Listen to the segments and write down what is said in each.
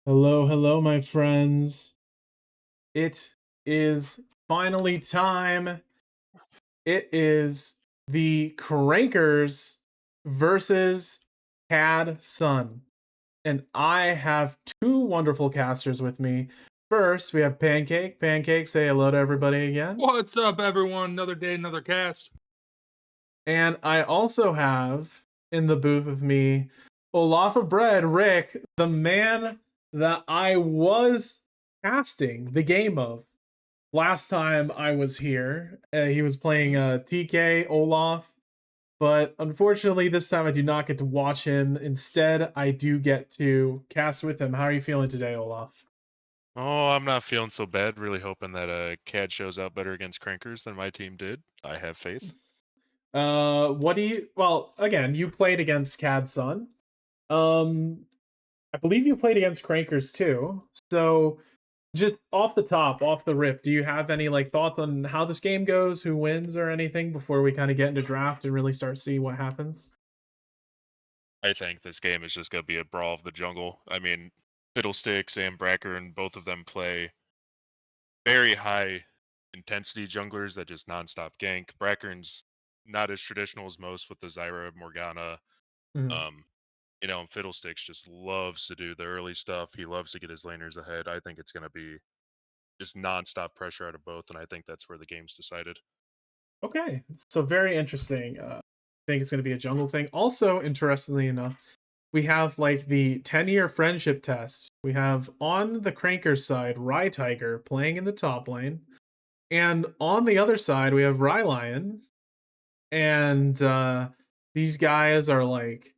Hello, hello, my friends. It is finally time. It is the Crankers versus CAD Sun. And I have two wonderful casters with me. First, we have Pancake. Pancake, say hello to everybody again. What's up, everyone? Another day, another cast. And I also have in the booth with me Olaf of Bread, Rick, the man that I was casting the game of last time I was here. He was playing TK Olaf, but unfortunately this time I do not get to watch him. Instead, I do get to cast with him. How are you feeling today, Olaf? Oh, I'm not feeling so bad. Really hoping that CAD shows out better against Crankers than my team did. I have faith. What do you? Well, again, you played against Cad Sun. Um, I believe you played against Crankers too. So, just off the top, off the rip, do you have any like thoughts on how this game goes, who wins, or anything before we kind of get into draft and really start seeing what happens? I think this game is just gonna be a brawl of the jungle. I mean, Fiddlesticks and Bracker, both of them play very high intensity junglers that just nonstop gank. Bracker's not as traditional as most with the Zyra Morgana. Mhm. Um, and Fiddlesticks just loves to do the early stuff. He loves to get his laners ahead. I think it's gonna be just nonstop pressure out of both, and I think that's where the game's decided. Okay, so very interesting. I think it's going to be a jungle thing. Also, interestingly enough, we have like the 10-year friendship test. We have on the Crankers side, Rye Tiger playing in the top lane. And on the other side, we have Rye Lion. And these guys are like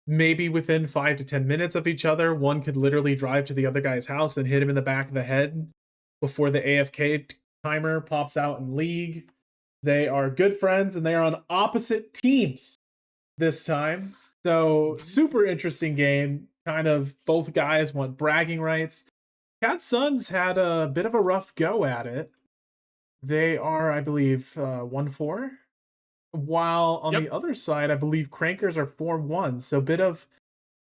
maybe within 5 to 10 minutes of each other. One could literally drive to the other guy's house and hit him in the back of the head before the AFK timer pops out in League. They are good friends and they are on opposite teams this time. So, Mhm. super interesting game. Kind of both guys want bragging rights. Cat Suns had a bit of a rough go at it. They are, I believe, 1-4. While on Yep. the other side, I believe Crankers are 4-1. So, bit of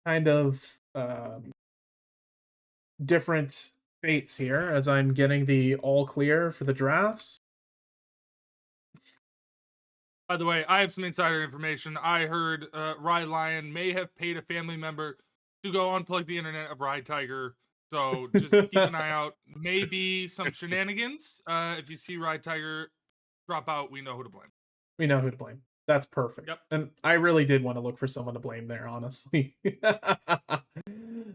kind of different fates here as I'm getting the all clear for the drafts. By the way, I have some insider information. I heard Rye Lion may have paid a family member to go unplug the internet of Rye Tiger. So just keep an eye out. Maybe some shenanigans. If you see Rye Tiger drop out, we know who to blame. We know who to blame. That's perfect. Yep. And I really did want to look for someone to blame there, honestly.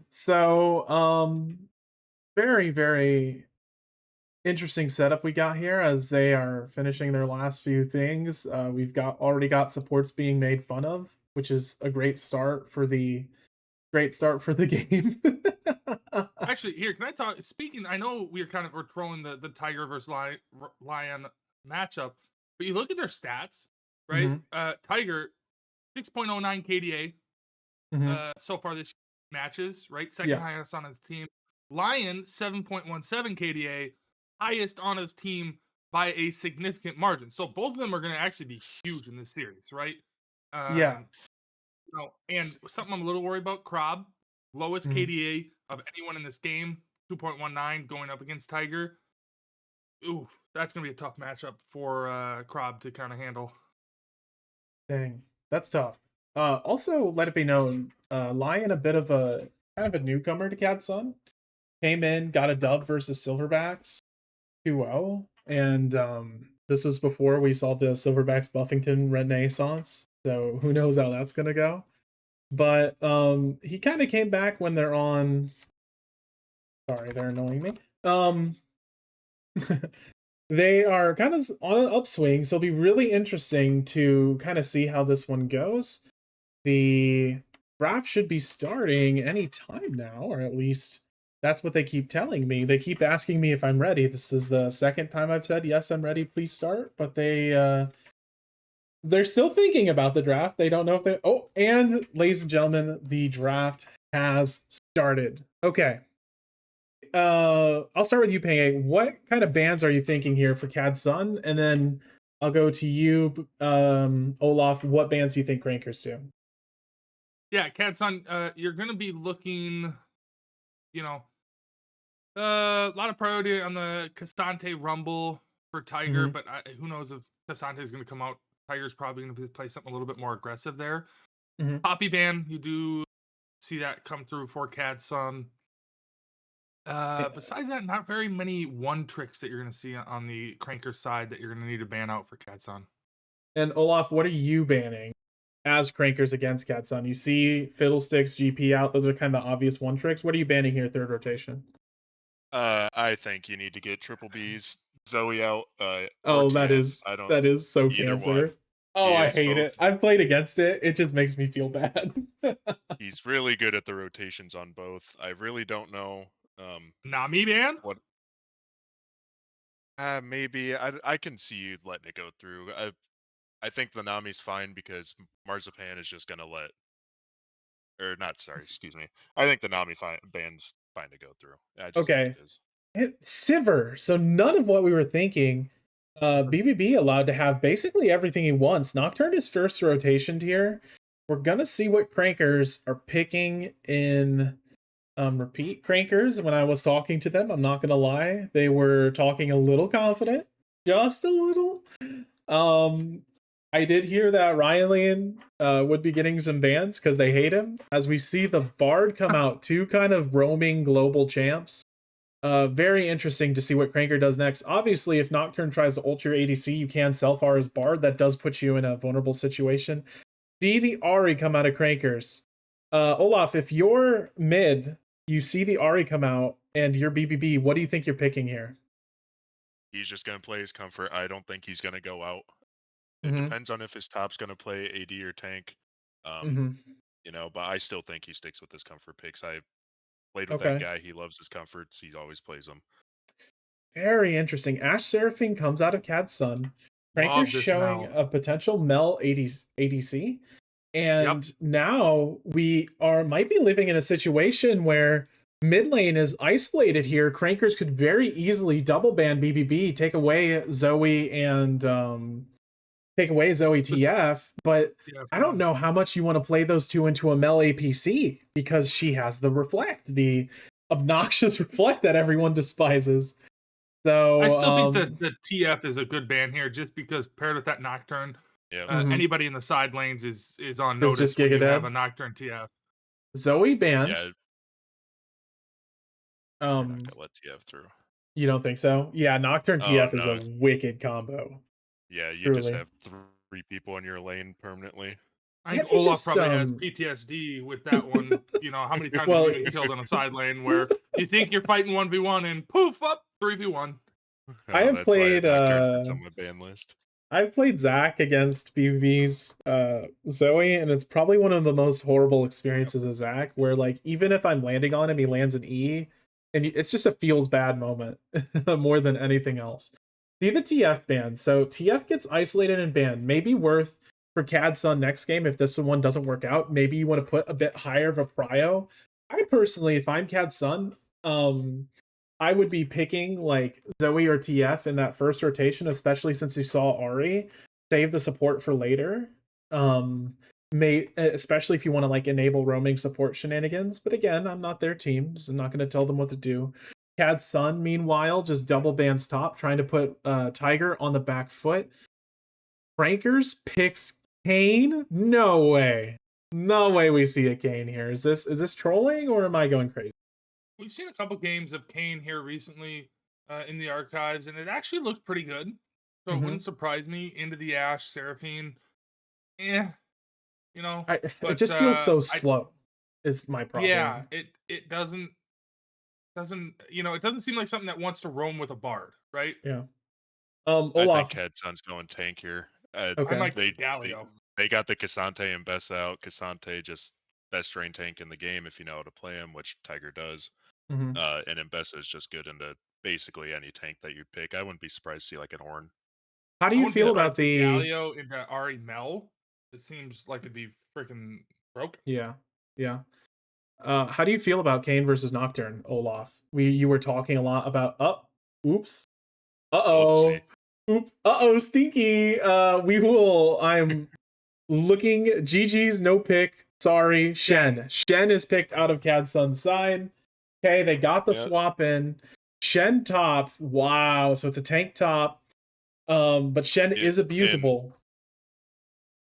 So, very, very interesting setup we got here as they are finishing their last few things. We've got already got supports being made fun of, which is a great start for the game. Actually, here, can I talk? Speaking, I know we're trolling the Tiger versus Lion matchup, but you look at their stats, right? Hmm. Tiger 6.09 KDA, Hmm. so far this matches, right? Second Yeah. highest on his team. Lion 7.17 KDA, highest on his team by a significant margin. So both of them are going to actually be huge in this series, right? Yeah. Um, and something I'm a little worried about, Krob, lowest Mhm. KDA of anyone in this game, 2.19 going up against Tiger. Ooh, that's going to be a tough matchup for Krob to kind of handle. Dang. That's tough. Also, let it be known, Lion, a bit of a kind of a newcomer to Cat Sun, came in, got a dub versus Silverbacks 2-0, and this was before we saw the Silverbacks Buffington Renaissance. So who knows how that's gonna go. But he kind of came back when they're on. Sorry, they're annoying me. They are kind of on an upswing, so it'll be really interesting to kind of see how this one goes. The draft should be starting any time now, or at least that's what they keep telling me. They keep asking me if I'm ready. This is the second time I've said yes, I'm ready, please start, but they're still thinking about the draft. They don't know if they Oh, and ladies and gentlemen, the draft has started. Okay. I'll start with you, Pei. What kind of bands are you thinking here for Cad Sun? And then I'll go to you, Olaf. What bands do you think Rankers do? Yeah, Catson, you're going to be looking a lot of priority on the Casante Rumble for Tiger, Mm-hmm. but who knows if Casante is going to come out. Tiger's probably going to play something a little bit more aggressive there. Mm-hmm. Poppy ban, you do see that come through for CAD Sun. Besides that, not very many one tricks that you're going to see on the Cranker side that you're going to need to ban out for CAD Sun. And Olaf, what are you banning as Crankers against Catsun? You see Fiddlesticks, GP out. Those are kind of the obvious one tricks. What are you banning here, third rotation? I think you need to get triple B's, Zoe out, or Oh, Tien. I don't that is so either one. cancer. Oh, He I is hate it. both. I've played against it. It just makes me feel bad. He's really good at the rotations on both. I really don't know Nami ban? what. Maybe I can see you letting it go through. I think the Nami's fine because Marzipan is just gonna let, or not. Sorry, excuse me. I think the Nami ban's fine to go through. I just think Okay. it is. Siver. So none of what we were thinking. BBB allowed to have basically everything he wants. Nocturne is first rotation tier. We're gonna see what crankers are picking in repeat crankers. When I was talking to them, I'm not gonna lie, they were talking a little confident, just a little. I did hear that Ryan would be getting some bans because they hate him. As we see the Bard come out, two kind of roaming global champs. Very interesting to see what Cranker does next. Obviously, if Nocturne tries to ult your ADC, you can self-R as Bard. That does put you in a vulnerable situation. See the Ahri come out of Crankers. Olaf, if you're mid, you see the Ahri come out, and you're BBB, what do you think you're picking here? He's just gonna play his comfort. I don't think he's gonna go out. It Mm-hmm. depends on if his top's gonna play AD or tank. Mm-hmm. But I still think he sticks with his comfort picks. I played with that Okay. guy. He loves his comforts. He always plays them. Very interesting. Ash Seraphine comes out of CAD Sun. Cranker's Love this showing Mel. a potential Mel ADC. And Yep. now we might be living in a situation where mid lane is isolated here. Crankers could very easily double ban BBB, take away Zoe and TF, but Yeah, I don't know how much you want to play those two into a Mel APC because she has the reflect, the obnoxious reflect that everyone despises. So I still think that the TF is a good ban here, just because paired with that Nocturne, Yeah. anybody in the side lanes is on Is notice just when Giga you have dead. a Nocturne TF. Zoe banned. Yeah. You're not gonna let TF through. You don't think so? Yeah, Nocturne TF is a No. wicked combo. Yeah, you Truly. just have 3 people in your lane permanently. I think Can't you Olaf just, probably has PTSD with that one. How many times Well, have you been killed on a side lane where you think you're fighting 1v1 and poof, up 3v1? I have That's why played Nocturne sits on my ban list. I've played Zac against BBB's Zoe, and it's probably one of the most horrible experiences of Zac, where like even if I'm landing on him, he lands an E, and it's just a feels bad moment more than anything else. See the TF ban. So TF gets isolated and banned. Maybe worth for CAD Sun next game if this one doesn't work out. Maybe you want to put a bit higher of a prio. I personally, if I'm CAD Sun, I would be picking like Zoe or TF in that first rotation, especially since you saw Ahri. Save the support for later. Especially if you want to like enable roaming support shenanigans. But again, I'm not their team, so I'm not going to tell them what to do. CAD Sun, meanwhile, just double bans top, trying to put Tiger on the back foot. Prankers picks Kane? No way. No way we see a Kane here. Is this trolling or am I going crazy? We've seen a couple games of Kane here recently in the archives, and it actually looks pretty good. So it wouldn't surprise me. Into the Ash, Seraphine. But it just feels so slow. Is my problem. Yeah, it doesn't it doesn't seem like something that wants to roam with a Bard, right? Yeah. I Olaf. think CAD Sun's going tank here. I might go Galio. They got the Casante and Bess out. Casante just best drain tank in the game if you know how to play him, which Tiger does. And Mbessa is just good into basically any tank that you pick. I wouldn't be surprised to see like an Ornn. How do you feel about the Galio into Ahri Mel? It seems like it'd be freaking broken. Yeah. How do you feel about Kane versus Nocturne, Olaf? You were talking a lot about oops. Oopsie. Stinky. I'm looking GG's no pick. Sorry, Shen. Shen is picked out of CAD Sun's side. Okay, they got the Yep. swap in. Shen top. Wow. So it's a tank top. But Shen Yeah, is and abusable.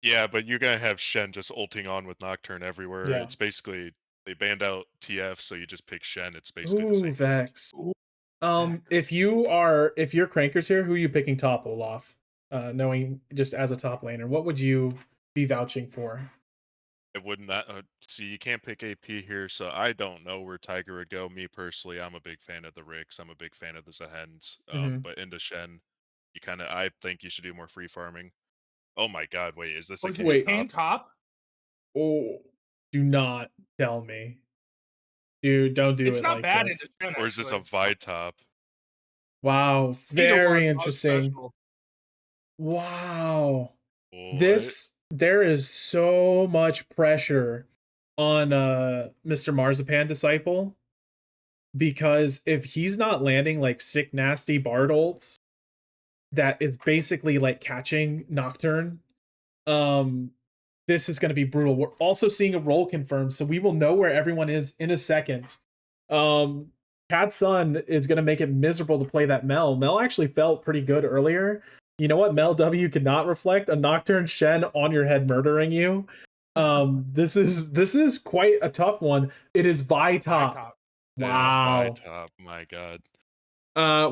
yeah, but you're gonna have Shen just ulting on with Nocturne everywhere. Yeah. It's basically they banned out TF, so you just pick Shen. It's basically the Ooh, same thing. Vex. Ooh, Vex. If you're Crankers here, who are you picking top, Olaf? Knowing just as a top laner, what would you be vouching for? It would not see you can't pick AP here, so I don't know where Tiger would go. Me personally, I'm a big fan of the Ricks. I'm a big fan of the Zahens. Mm-hmm. But into Shen, I think you should do more free farming. Oh my God, wait, is this Oh, a is it the Kane Wait. Kane top? top? Oh, do not tell me. Dude, don't do It's it not like bad in this. the Shen, Or is this a actually. Vi top? Wow, Either one, very both interesting. special. Wow. What? There is so much pressure on Mr. Marzipan Disciple, because if he's not landing like sick nasty Bard ults that is basically like catching Nocturne, um this is going to be brutal. We're also seeing a role confirmed, so we will know where everyone is in a second. um Cat Sun is going to make it miserable to play that Mel actually felt pretty good earlier. You know what Mel W could not reflect? A Nocturne Shen on your head murdering you. This is quite a tough one. It is Vi High top. top. It is Vi Wow. top. My God.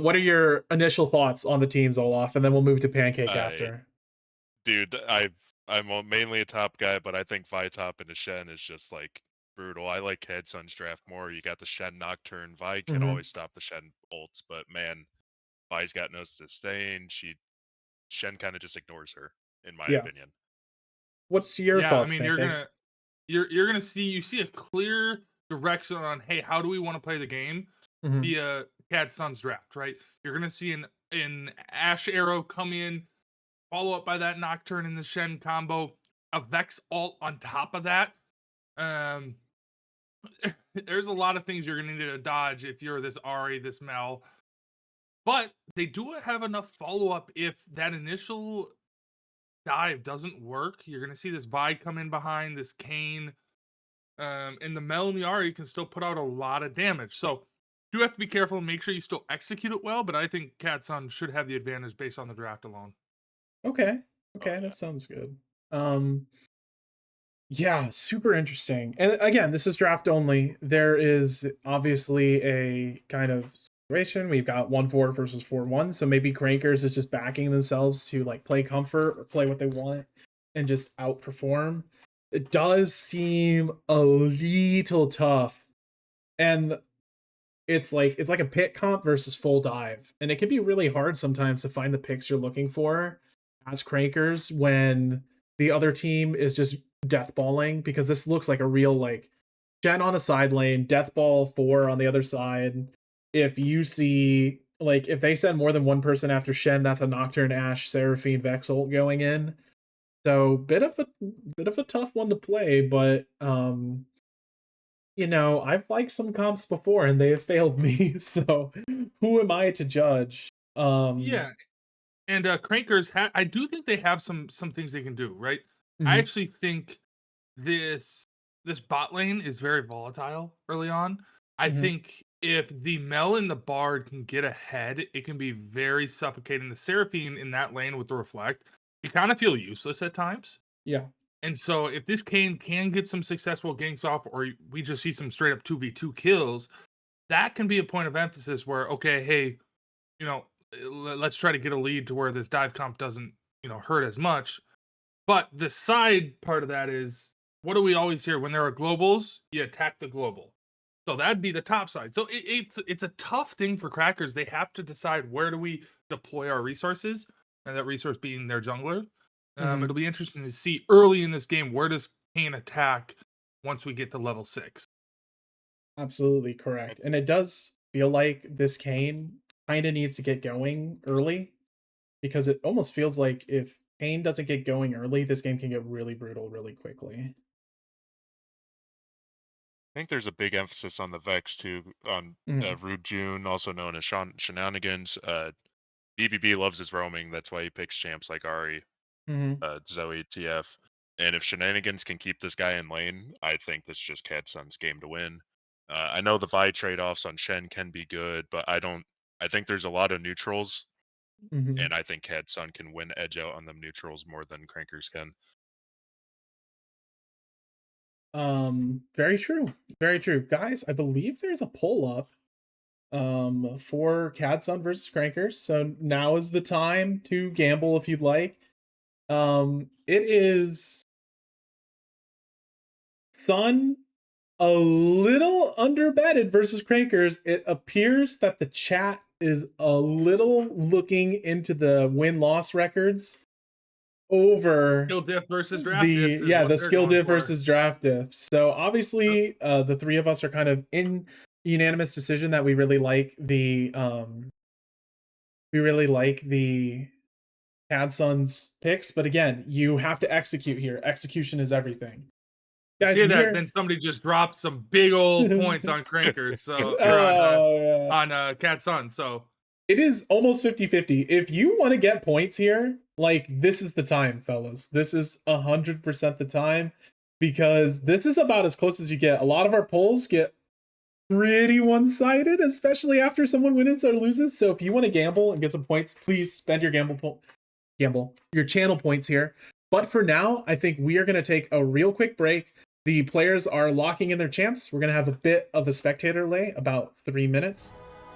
What are your initial thoughts on the teams, Olaf? And then we'll move to Pancake I after. dude, mainly a top guy, but I think Vi top into Shen is just like brutal. I like Sun's draft more. You got the Shen Nocturne. Vi can Mm-hmm. always stop the Shen ults, but man, Vi's got no sustain. Shen kind of just ignores her, in my Yeah. opinion. What's your Yeah, I thoughts, mean, Pancake? you're gonna see a clear direction on, hey, how do we want to play the game Mm-hmm. via CAD Sun's draft, right? You're gonna see an Ash Arrow come in, follow up by that Nocturne in the Shen combo, a Vex alt on top of that. Um, there's a lot of things you're gonna need to dodge if you're this Ari, this Mel. But they do have enough follow up if that initial dive doesn't work. You're gonna see this Vi come in behind this Kane. And the Mel and the Ari can still put out a lot of damage. So you have to be careful and make sure you still execute it well. But I think Catsun should have the advantage based on the draft alone. Okay. Oh Okay, yeah. that sounds good. Yeah, super interesting. And again, this is draft only. There is obviously a kind of situation. We've got 1-4 versus 4-1. So maybe Crankers is just backing themselves to like play comfort or play what they want and just outperform. It does seem a little tough. And it's like a pit comp versus full dive. And it can be really hard sometimes to find the picks you're looking for as Crankers when the other team is just deathballing, because this looks like a real like Gen on a side lane, deathball 4 on the other side. If you see like if they send more than one person after Shen, that's a Nocturne Ash Seraphine Vex ult going in. So bit of a tough one to play, but I've liked some comps before and they have failed me. So who am I to judge? Yeah, and Crankers, I do think they have some things they can do. Right, I Mhm. actually think this this bot lane is very volatile early on. I Mhm. think if the Mel and the Bard can get ahead, it can be very suffocating. The Seraphine in that lane with the Reflect, you kind of feel useless at times. Yeah. And so if this Kane can get some successful ganks off, or we just see some straight up 2v2 kills, that can be a point of emphasis where, okay, hey, you know, let's try to get a lead to where this dive comp doesn't, hurt as much. But the side part of that is, what do we always hear? When there are globals, you attack the global. So that'd be the top side. So it's a tough thing for Crackers. They have to decide, where do we deploy our resources, and that resource being their jungler. Mhm. It'll be interesting to see early in this game, where does Kane attack once we get to level 6. Absolutely I correct. And it does feel like this Kane kind of needs to get going early, because it almost feels like if Kane doesn't get going early, this game can get really brutal really quickly. think there's a big emphasis on the Vex too, on Mhm. Rude June, also known as Shenanigans. BBB loves his roaming. That's why he picks champs like Ari, Mhm. Zoe, TF. And if Shenanigans can keep this guy in lane, I think this is just Cat Sun's game to win. I know the Vi trade-offs on Shen can be good, but I think there's a lot of neutrals, Mhm. and I think CAD Sun can win edge out on them neutrals more than Crankers can. Very true. Very true. Guys, I believe there's a poll up for CAD Sun versus Crankers. So now is the time to gamble if you'd like. It is Sun a little underbetted versus Crankers. It appears that the chat is a little looking into the win-loss records over Skill diff versus draft diffs is what the they're skill going diff for. versus draft diff. So obviously the three of us are kind of in unanimous decision that we really like the CAD Suns picks, but again, you have to execute here. Execution is everything. You Guys, see we that? are Then somebody just dropped some big old points on Crankers. So or oh, yeah. on CAD Sun. So It is almost 50-50. If you want to get points here, like this is the time, fellas. This is 100% the time because this is about as close as you get. A lot of our polls get pretty one-sided, especially after someone wins or loses. So if you want to gamble and get some points, please spend your gamble your channel points here. But for now, I think we are going to take a real quick break. The players are locking in their champs. We're going to have a bit of a spectator lay, about 3 minutes.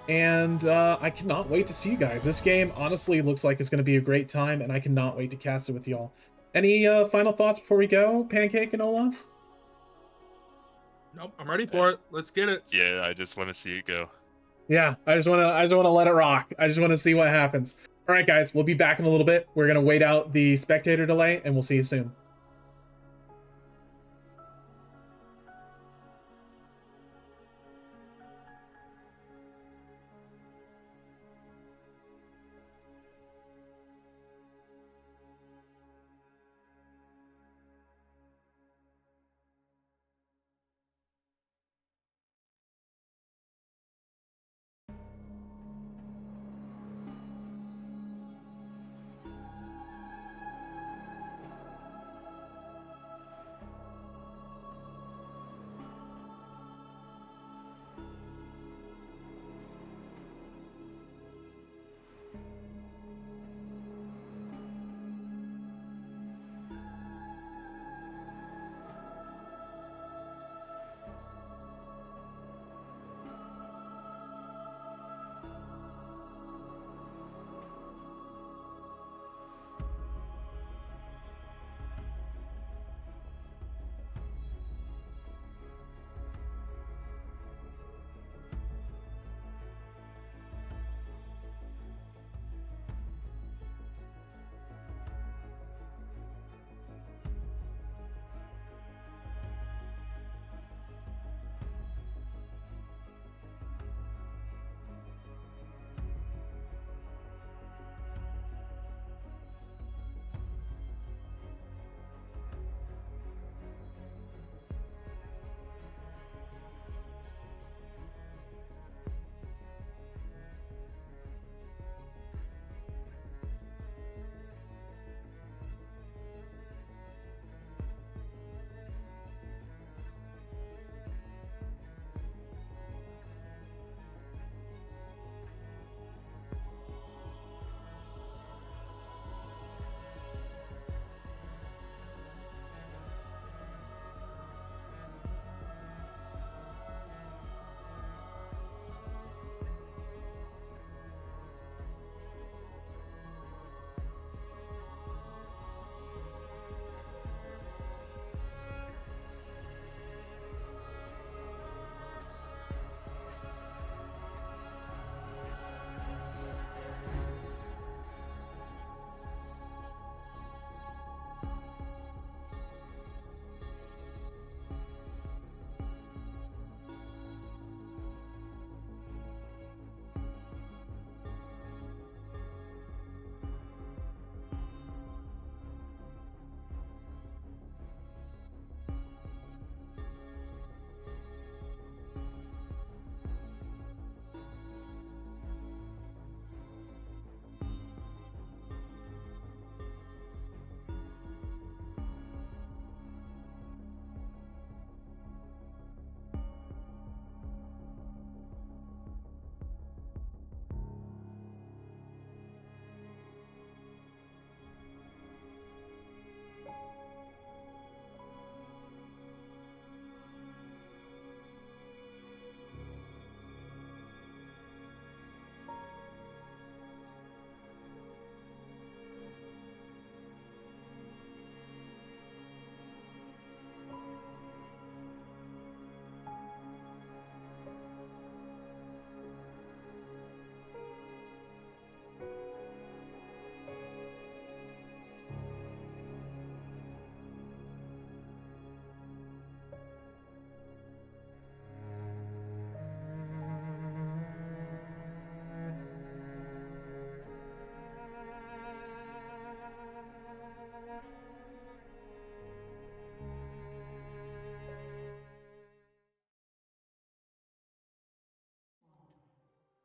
And I cannot wait to see you guys. This game honestly looks like it's going to be a great time, and I cannot wait to cast it with y'all. Any final thoughts before we go, Pancake and Olaf? nope, I'm ready for it. Let's get it. Yeah, I just want to see it go. Yeah, I just want to let it rock. I just want to see what happens. All right, guys, we'll be back in a little bit. We're going to wait out the spectator delay, and we'll see you soon.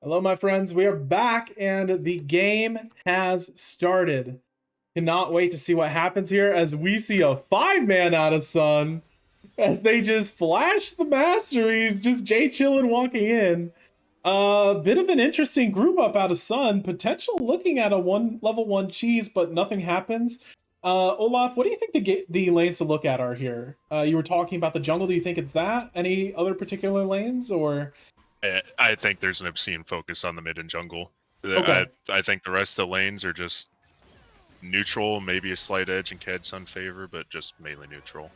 Hello, my friends. We are back, and the game has started. Cannot wait to see what happens here as we see a 5-man out of Sun as they just flash the masteries, just Jay chillin' walking in. Bit of an interesting group up out of Sun. Potential looking at a level 1 cheese, but nothing happens. Olaf, what do you think the lanes to look at are here? You were talking about the jungle. Do you think it's that? Any other particular lanes, or? I think there's an obscene focus on the mid and jungle. Okay. I think the rest of the lanes are just neutral, maybe a slight edge in CAD Sun favor, but just mainly neutral.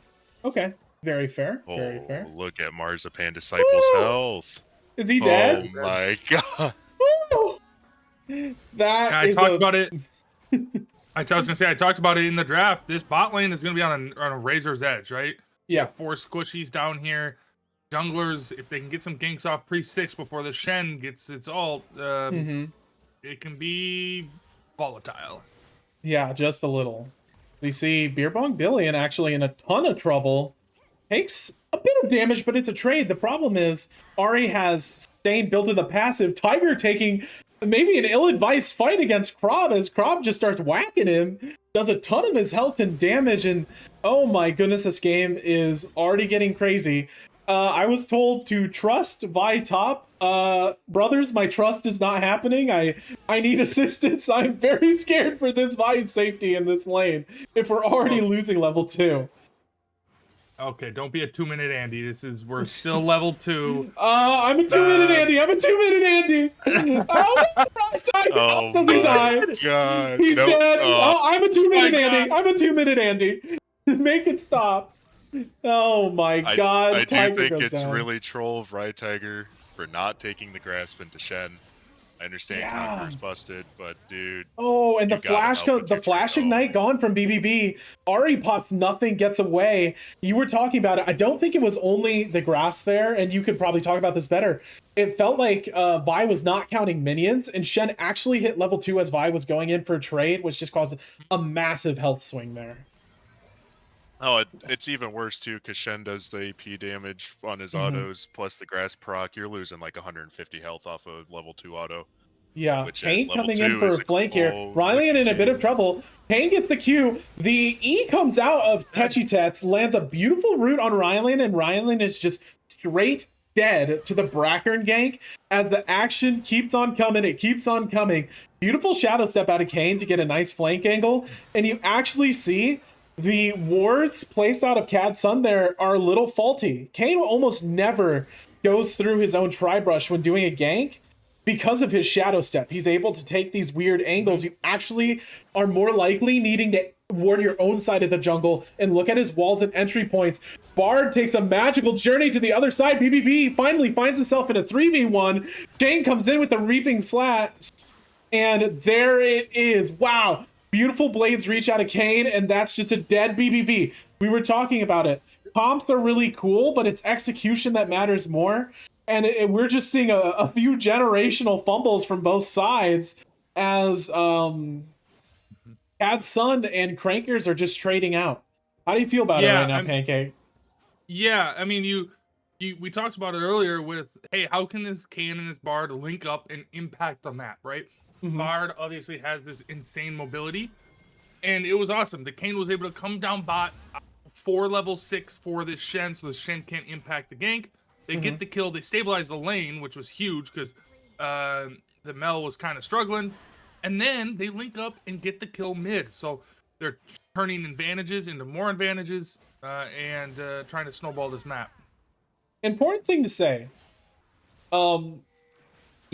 Okay. Very fair. Oh, Very fair. look at Marzipan Disciple's health. Is he dead? Oh my god. I talked about it. I was gonna say I talked about it in the draft. This bot lane is gonna be on a razor's edge, right? Yeah. 4 squishies down here. Junglers, if they can get some ganks off pre-6 before the Shen gets its ult, it can be volatile. Yeah, just a little. We see Beer Bong Billion actually in a ton of trouble. Takes a bit of damage, but it's a trade. The problem is Ari has Stain built in the passive. Tiger taking maybe an ill-advised fight against Krob as Krob just starts whacking him. Does a ton of his health and damage, and oh my goodness, this game is already getting crazy. I was told to trust Vi top. Brothers, my trust is not happening. I need assistance. I'm very scared for this Vi's safety in this lane if we're already losing level 2. Okay, don't be a 2-minute Andy. We're still level 2. I'm a 2-minute Andy. I'm a 2-minute Andy. Oh, Tiger. Does he die? God. He's dead. I'm a 2-minute Andy. God. I'm a 2-minute Andy. Make it stop. Oh my god. I do Tiger think goes it's down. really troll of Rye Tiger for not taking the grasp into Shen. I understand Conqueror's busted, but dude. Oh, and the you gotta flash help with the your flash trade. ignite gone from BBB. Ari pops nothing, gets away. You were talking about it. I don't think it was only the grass there, and you could probably talk about this better. It felt like Vi was not counting minions, and Shen actually hit level 2 as Vi was going in for a trade, which just caused a massive health swing there. Oh, it's even worse too, because Shen does the AP damage on his autos, plus the grass proc. You're losing like 150 health off of level 2 auto. Yeah, Which Kane level coming in 2 for is a flank here. oh, Ryan in a bit of Kane. trouble. Kane gets the Q. The E comes out of Tetchy Tets, lands a beautiful root on Rylan, and Rylan is just straight dead to the Brackern gank as the action keeps on coming. It keeps on coming. Beautiful shadow step out of Kane to get a nice flank angle, and you actually see the wards placed out of CAD Sun there are a little faulty. Kane almost never goes through his own tri-brush when doing a gank because of his shadow step. He's able to take these weird angles. You actually are more likely needing to ward your own side of the jungle and look at his walls and entry points. Bard takes a magical journey to the other side. BBB finally finds himself in a 3v1. Jane comes in with the reaping slat, and there it is. Wow. Beautiful blades reach out of Kane, and that's just a dead BBB. We were talking about it. Comps are really cool, but it's execution that matters more. And we're just seeing a few generational fumbles from both sides as CAD Sun and Crankers are just trading out. How do you feel about it right now, Pancake? Yeah, I mean, we talked about it earlier with, hey, how can this Kane and this Bard link up and impact the map, right? Bard obviously has this insane mobility, and it was awesome. The Kane was able to come down bot for level 6 for this Shen, so the Shen can't impact the gank. They get the kill. They stabilize the lane, which was huge because the Mel was kind of struggling. And then they link up and get the kill mid. So they're turning advantages into more advantages and trying to snowball this map. Important thing to say.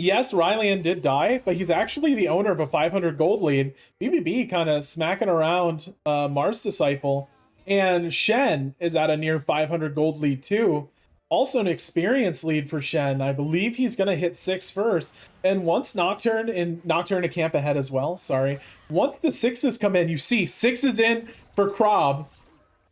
Yes, Rylan did die, but he's actually the owner of a 500 gold lead. BBB kind of smacking around Mars Disciple. And Shen is at a near 500 gold lead too. Also an experience lead for Shen. I believe he's going to hit 6 first. And once Nocturne a camp ahead as well, sorry. Once the 6s come in, you see 6 is in for Krob.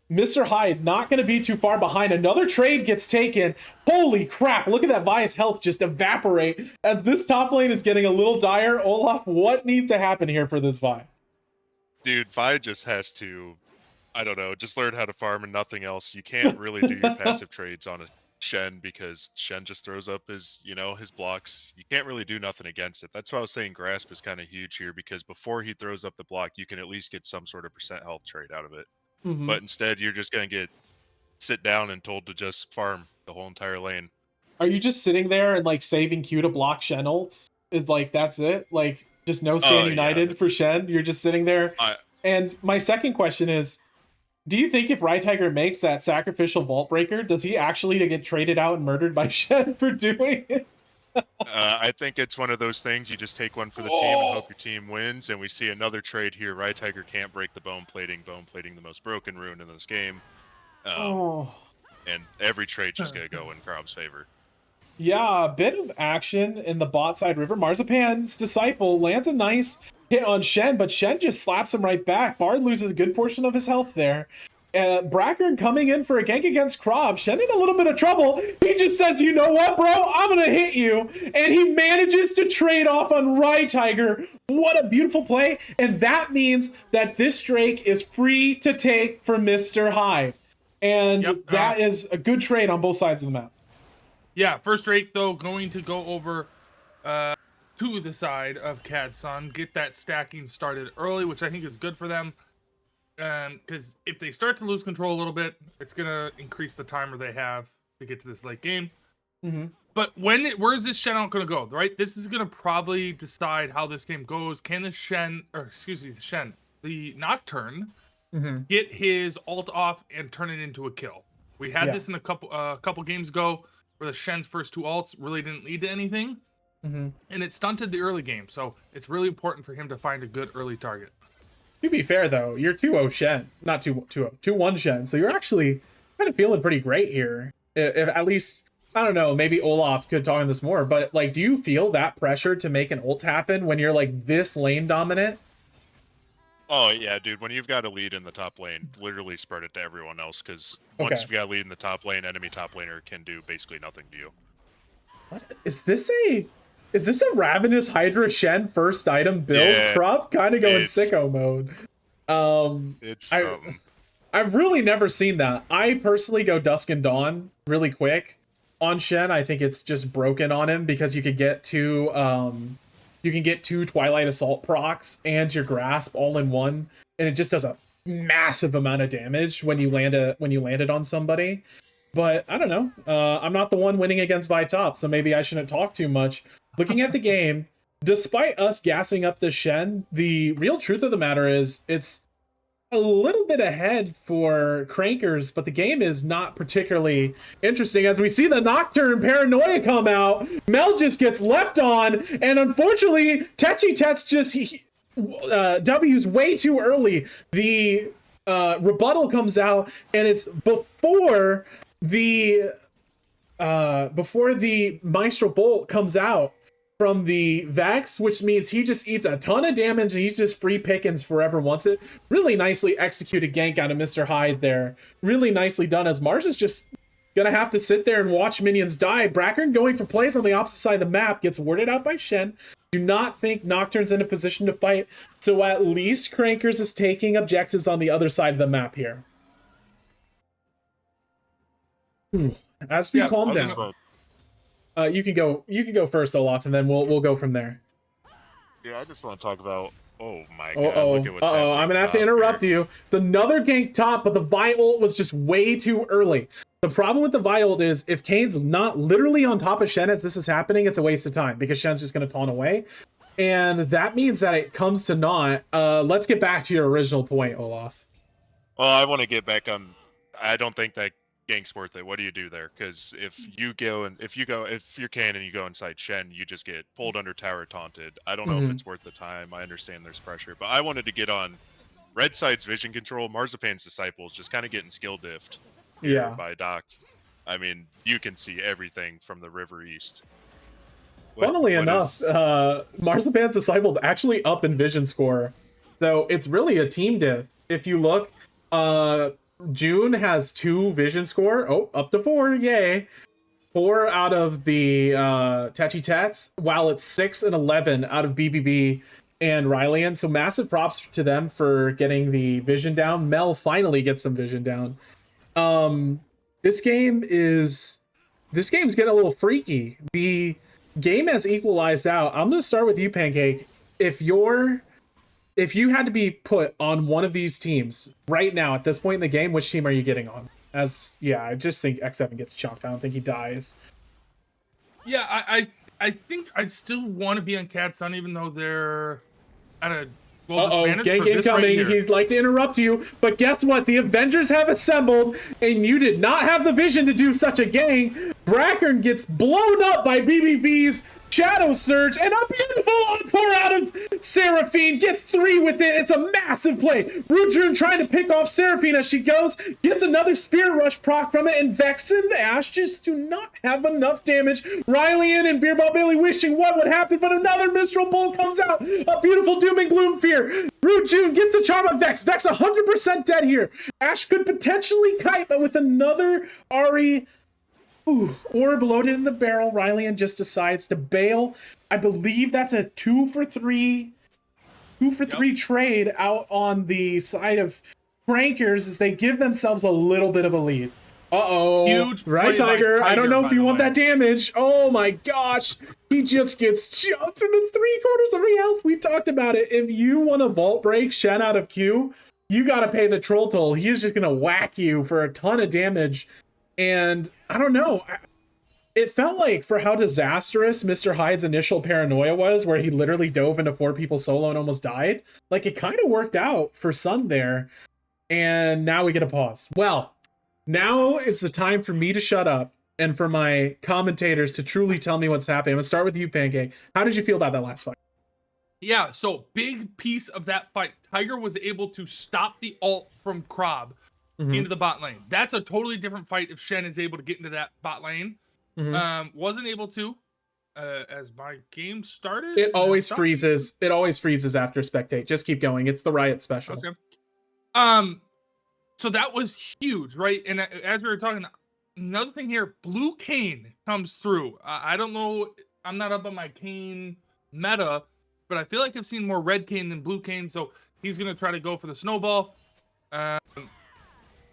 Mr. Hyde not going to be too far behind. Another trade gets taken. Holy crap, look at that Vi's health just evaporate as this top lane is getting a little dire. Olaf, what needs to happen here for this Vi? Dude, Vi just has to, I don't know, just learn how to farm and nothing else. You can't really do your passive trades on Shen because Shen just throws up his, his blocks. You can't really do nothing against it. That's why I was saying Grasp is kind of huge here because before he throws up the block, you can at least get some sort of percent health trade out of it. Mm-hmm. But instead, you're just going to sit down and told to just farm the whole entire lane. Are you just sitting there and like saving Q to block Shen ults? Is like that's it? Like just no stand united for Shen? You're just sitting there. And my second question is, do you think if Rye Tiger makes that sacrificial vault breaker, does he actually get traded out and murdered by Shen for doing it? I think it's one of those things. You just take one for the team and hope your team wins. And we see another trade here. Rye Tiger can't break the bone plating. Bone plating, the most broken rune in this game. And every trade just gonna go in Gromp's favor. Yeah, a bit of action in the bot side river. Marzipan's Disciple lands a nice hit on Shen, but Shen just slaps him right back. Bard loses a good portion of his health there. Brackern coming in for a gank against Krob. Shen in a little bit of trouble. He just says, you know what, bro? I'm going to hit you. And he manages to trade off on Rye Tiger. What a beautiful play. And that means that this Drake is free to take for Mr. Hyde. And that is a good trade on both sides of the map. Yeah, first Drake, though, going to go over to the side of CAD Sun, get that stacking started early, which I think is good for them. Because if they start to lose control a little bit, it's going to increase the timer they have to get to this late game. Mm-hmm. But where is this Shen out going to go, right? This is going to probably decide how this game goes. Can the the Nocturne, get his ult off and turn it into a kill? We had this in a couple games ago where the Shen's first two ults really didn't lead to anything. And it stunted the early game. So it's really important for him to find a good early target. To be fair, though, you're 2-0 Shen. Not 2-0, 2-1 Shen. So you're actually kind of feeling pretty great here. If at least, I don't know, maybe Olaf could talk on this more, but like, do you feel that pressure to make an ult happen when you're like this lane dominant? Oh, yeah, dude. When you've got a lead in the top lane, literally spread it to everyone else, because once you've got a lead in the top lane, enemy top laner can do basically nothing to you. What? Is this a Ravenous Hydra Shen first item build? Yeah, Crop kind of going sicko mode. I've really never seen that. I personally go Dusk and Dawn really quick on Shen. I think it's just broken on him because you could get two Twilight Assault procs and your Grasp all in one, and it just does a massive amount of damage when you land it on somebody. But I don't know. I'm not the one winning against Vitop, so maybe I shouldn't talk too much. Looking at the game, despite us gassing up the Shen, the real truth of the matter is it's a little bit ahead for Crankers, but the game is not particularly interesting as we see the Nocturne Paranoia come out. Mel just gets leapt on, and unfortunately, Tetchy just W's way too early. The rebuttal comes out, and it's before the Maestro Bolt comes out from the Vex, which means he just eats a ton of damage and he's just free pickings forever wants it. Really nicely executed gank out of Mr. Hyde there. Really nicely done, as Mars is just gonna have to sit there and watch minions die. Brackern going for plays on the opposite side of the map, gets warded out by Shen. Do not think Nocturne's in a position to fight, so at least Crankers is taking objectives on the other side of the map here. As we calm down. You can go first, Olaf, and then we'll go from there. Yeah, I just want to talk about. Oh my god! Look at what's happening. I'm gonna have to interrupt you. It's another gank top, but the Vi ult was just way too early. The problem with the Vi ult is if Kane's not literally on top of Shen as this is happening, it's a waste of time because Shen's just gonna taunt away, and that means that it comes to naught. Let's get back to your original point, Olaf. Well, I want to get back on. I don't think that gank's worth it. What do you do there? Because if you're Kane and you go inside Shen, you just get pulled under tower, taunted. I don't know if it's worth the time. I understand there's pressure, but I wanted to get on red side's vision control. Marzipan's Disciples just kind of getting skill diffed by Doc. I mean, you can see everything from the river east. Funnily enough, Marzipan's Disciples actually up in vision score, so it's really a team diff. If you look, June has 2 vision score. Oh, up to 4. Yay. 4 out of the Tetchy Tats, while it's 6 and 11 out of BBB and Rylian. So massive props to them for getting the vision down. Mel finally gets some vision down. This game is this game's getting a little freaky. The game has equalized out. I'm gonna start with you, Pancake. If you had to be put on one of these teams right now at this point in the game, which team are you getting on? I just think X7 gets chunked. I don't think he dies. Yeah, I think I'd still want to be on CAD Sun, even though they're at a Uh-oh, gang incoming. Right, he'd like to interrupt you, but guess what? The Avengers have assembled, and you did not have the vision to do such a gang. Brackern gets blown up by BBB's Shadow Surge, and a beautiful encore out of Seraphine. Gets 3 with it. It's a massive play. Rudrun trying to pick off Seraphine as she goes. Gets another Spirit Rush proc from it, and Vex and Ash just do not have enough damage. Riley and Beerball Bailey wishing what would happen, but another Mistral Bolt comes out. A beautiful Doom and Gloom Fear. Rudrun gets a charm on Vex. Vex 100% dead here. Ash could potentially kite, but with another Ari... orb loaded in the barrel, Riley just decides to bail. I believe that's a 2 for 3 trade out on the side of Crankers as they give themselves a little bit of a lead. Huge right, Tiger? I don't know if you want that damage. Oh my gosh. He just gets chunked and it's 3/4 of health. We talked about it. If you want to vault break Shen out of Q, you got to pay the troll toll. He's just going to whack you for a ton of damage. And I don't know. It felt like for how disastrous Mr. Hyde's initial paranoia was, where he literally dove into 4 people solo and almost died, like it kind of worked out for Sun there. And now we get a pause. Well, now it's the time for me to shut up and for my commentators to truly tell me what's happening. I'm going to start with you, Pancake. How did you feel about that last fight? Yeah, so big piece of that fight. Tiger was able to stop the ult from Krob. Into the bot lane. That's a totally different fight if Shen is able to get into that bot lane. Wasn't able to as my game started. It always freezes. It always freezes after spectate. Just keep going. It's the Riot special. Okay. So that was huge, right? And as we were talking, another thing here, Blue Kayn comes through. I don't know. I'm not up on my Kayn meta, but I feel like I've seen more Red Kayn than Blue Kayn. So he's going to try to go for the snowball.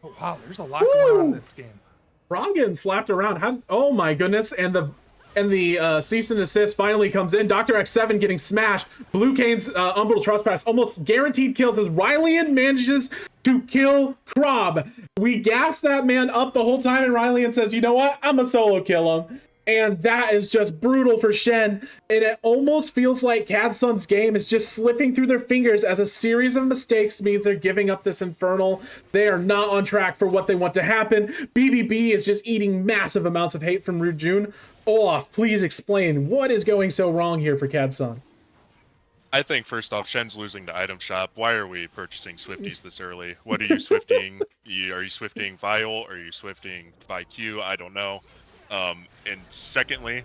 Oh, wow, there's a lot going on in this game. Ron getting slapped around. Oh my goodness. And the cease and desist finally comes in. Dr. X7 getting smashed. Blue Kayn's Umbral Trespass almost guaranteed kills as Riley manages to kill Krob. We gas that man up the whole time, and Riley says, you know what? I'm a solo kill him. And that is just brutal for Shen. And it almost feels like CAD Sun's game is just slipping through their fingers as a series of mistakes means they're giving up this Infernal. They are not on track for what they want to happen. BBB is just eating massive amounts of hate from Rujun. Olaf, please explain what is going so wrong here for CAD Sun. I think first off, Shen's losing the item shop. Why are we purchasing Swifties this early? What are you Swifting? Are you Swifting Vial? Are you Swifting VIQ? I don't know. And secondly,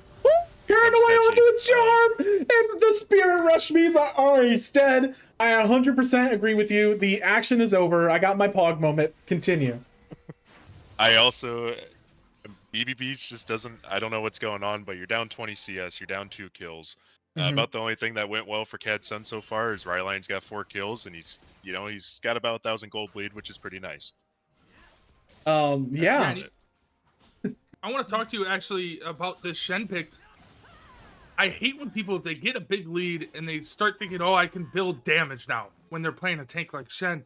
Paranoia onto a charm, and the Spirit Rush means Ari's dead. I 100% agree with you. The action is over. I got my Pog moment. Continue. I also, BBB just doesn't. I don't know what's going on, but you're down 20 CS. You're down 2 kills. About the only thing that went well for CAD Sun so far is Ryline's got 4 kills, and he's got about 1,000 gold bleed, which is pretty nice. Yeah. I want to talk to you actually about this Shen pick. I hate when people, if they get a big lead and they start thinking, oh, I can build damage now when they're playing a tank like Shen.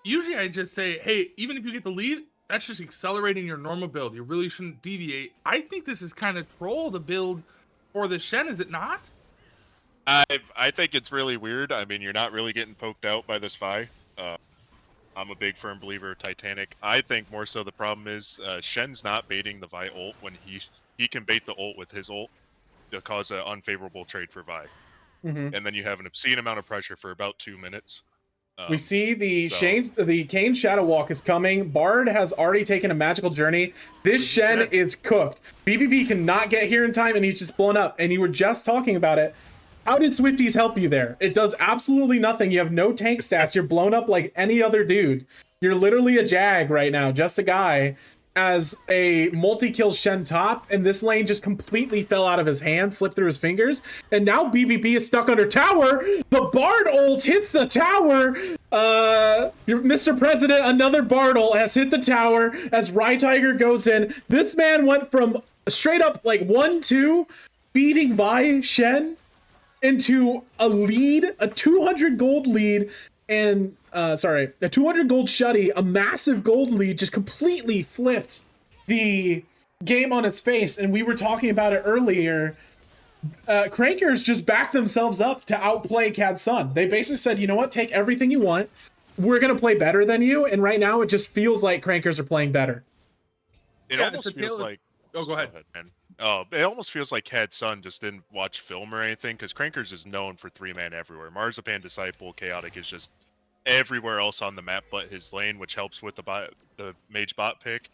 Usually I just say, hey, even if you get the lead, that's just accelerating your normal build. You really shouldn't deviate. I think this is kind of troll the build for the Shen, is it not? I think it's really weird. I mean, you're not really getting poked out by this Vi. I'm a big firm believer of Titanic. I think more so the problem is Shen's not baiting the Vi ult when he can bait the ult with his ult to cause an unfavorable trade for Vi. And then you have an obscene amount of pressure for about 2 minutes. We see the Kayn Shadow Walk is coming. Bard has already taken a magical journey. This Shen is cooked. BBB cannot get here in time, and he's just blown up. And you were just talking about it. How did Swifties help you there? It does absolutely nothing. You have no tank stats. You're blown up like any other dude. You're literally a Jag right now, just a guy. As a multi-kill Shen top, and this lane just completely fell out of his hand, slipped through his fingers, and now BBB is stuck under tower. The Bard ult hits the tower. Mr. President, another Bartle has hit the tower as Rye Tiger goes in. This man went from straight up like 1-2 beating by Shen into a lead, a 200 gold lead, and a 200 gold shutty, a massive gold lead, just completely flipped the game on its face. And we were talking about it earlier. Crankers just backed themselves up to outplay CAD Sun. They basically said, you know what, take everything you want. We're going to play better than you. And right now it just feels like Crankers are playing better. It almost feels like... Oh, go ahead. Man. It almost feels like CAD Sun just didn't watch film or anything, because Crankers is known for 3-man everywhere. Marzipan, Disciple, Chaotic is just everywhere else on the map but his lane, which helps with the mage bot pick.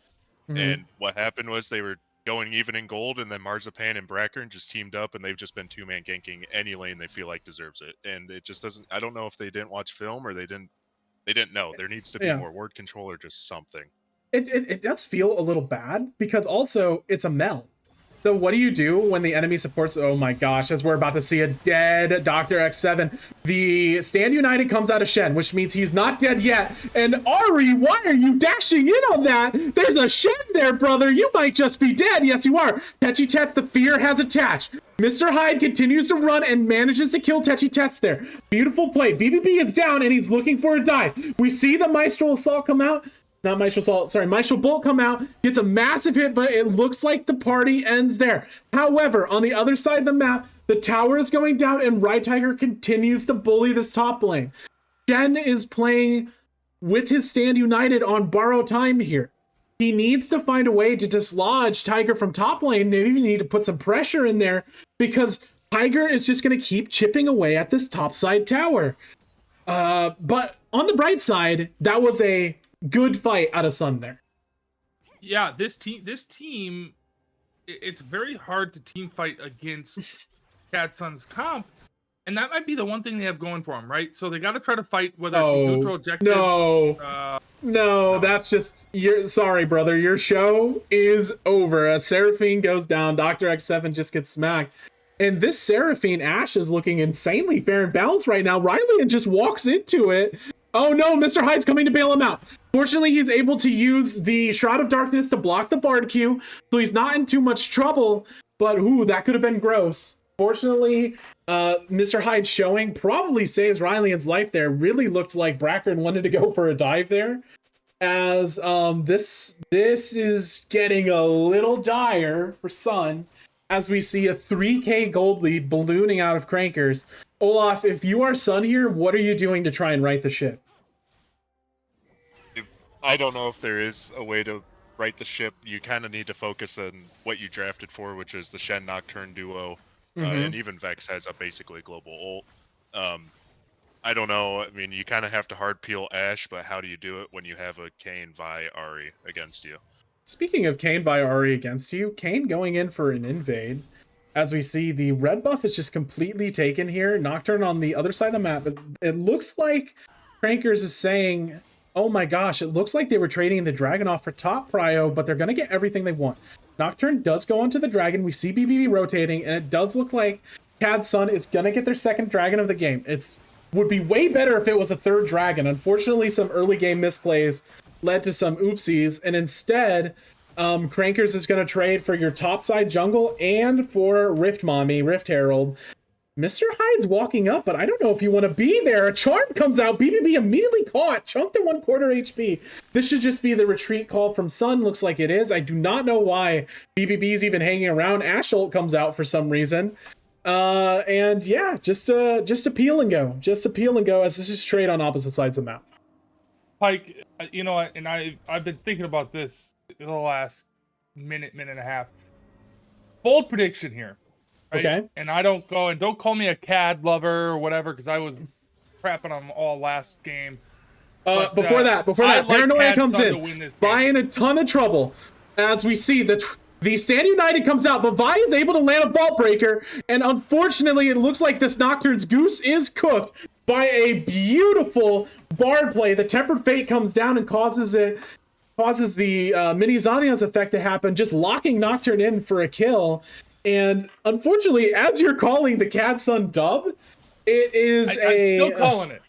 Mm-hmm. And what happened was they were going even in gold, and then Marzipan and Brackern just teamed up, and they've just been 2-man ganking any lane they feel like deserves it. And it just doesn't... I don't know if they didn't watch film or they didn't know. There needs to be more word control or just something. It does feel a little bad, because also it's a Mel. So what do you do when the enemy supports... Oh my gosh, as we're about to see a dead Dr. X7. The Stand United comes out of Shen, which means he's not dead yet. And Ari, why are you dashing in on that? There's a Shen there, brother. You might just be dead. Yes, you are. Tetchy Tets, the fear has attached. Mr. Hyde continues to run and manages to kill Tetchy Tets there. Beautiful play. BBB is down, and he's looking for a dive. We see the Maestral Assault come out. Not Maestral Assault, sorry, Maestral Bolt come out, gets a massive hit, but it looks like the party ends there. However, on the other side of the map, the tower is going down, and Rye Tiger continues to bully this top lane. Shen is playing with his Stand United on borrowed time here. He needs to find a way to dislodge Tiger from top lane. Maybe we need to put some pressure in there, because Tiger is just going to keep chipping away at this top side tower. But on the bright side, that was a good fight out of Sun there. Yeah, this team, it's very hard to team fight against CAD Sun's comp, and that might be the one thing they have going for them, right? So they got to try to fight whether it's neutral objectives. No, that's just... Sorry, brother. Your show is over. As Seraphine goes down, Dr. X7 just gets smacked. And this Seraphine Ashe is looking insanely fair and balanced right now. Riley just walks into it. Oh no, Mr. Hyde's coming to bail him out. Fortunately, he's able to use the Shroud of Darkness to block the Bard Q, so he's not in too much trouble, but ooh, that could have been gross. Fortunately, Mr. Hyde showing probably saves Rylian's life there. Really looked like Brackern wanted to go for a dive there, as this is getting a little dire for Sun, as we see a 3k gold lead ballooning out of Crankers. Olaf, if you are Sun here, what are you doing to try and right the ship? I don't know if there is a way to right the ship. You kind of need to focus on what you drafted for, which is the Shen Nocturne duo, and even Vex has a basically global ult. I don't know. I mean, you kind of have to hard peel Ashe, but how do you do it when you have a Kayn, Vi, Ahri against you? Speaking of Kayn, Vi, Ahri against you, Kayn going in for an invade. As we see, the red buff is just completely taken here. Nocturne on the other side of the map. It looks like Crankers is saying, oh my gosh, it looks like they were trading the dragon off for top prio, but they're going to get everything they want. Nocturne does go onto the dragon. We see BBB rotating, and it does look like CAD Sun is going to get their second dragon of the game. Would be way better if it was a third dragon. Unfortunately, some early game misplays led to some oopsies, and instead... Crankers is going to trade for your topside jungle and for Rift Mommy, Rift Herald. Mr. Hyde's walking up, but I don't know if you want to be there. A charm comes out. BBB immediately caught. Chunked at 1/4 HP. This should just be the retreat call from Sun. Looks like it is. I do not know why BBB's even hanging around. Ashe ult comes out for some reason. And yeah, just a peel and go. Just a peel and go as this is trade on opposite sides of the map. Pike, you know, and I've been thinking about this in the last minute and a half. Bold prediction here. Right? Okay. And don't call me a CAD lover or whatever, because I was crapping on them all last game. Before that, Paranoia comes in, buying a ton of trouble. As we see, the Stand United comes out, but Vi is able to land a Vault Breaker, and unfortunately, it looks like this Nocturne's Goose is cooked by a beautiful Bard play. The Tempered Fate comes down and causes the mini Zania's effect to happen, just locking Nocturne in for a kill. And unfortunately, as you're calling the CAD Sun dub, it is I'm still calling it.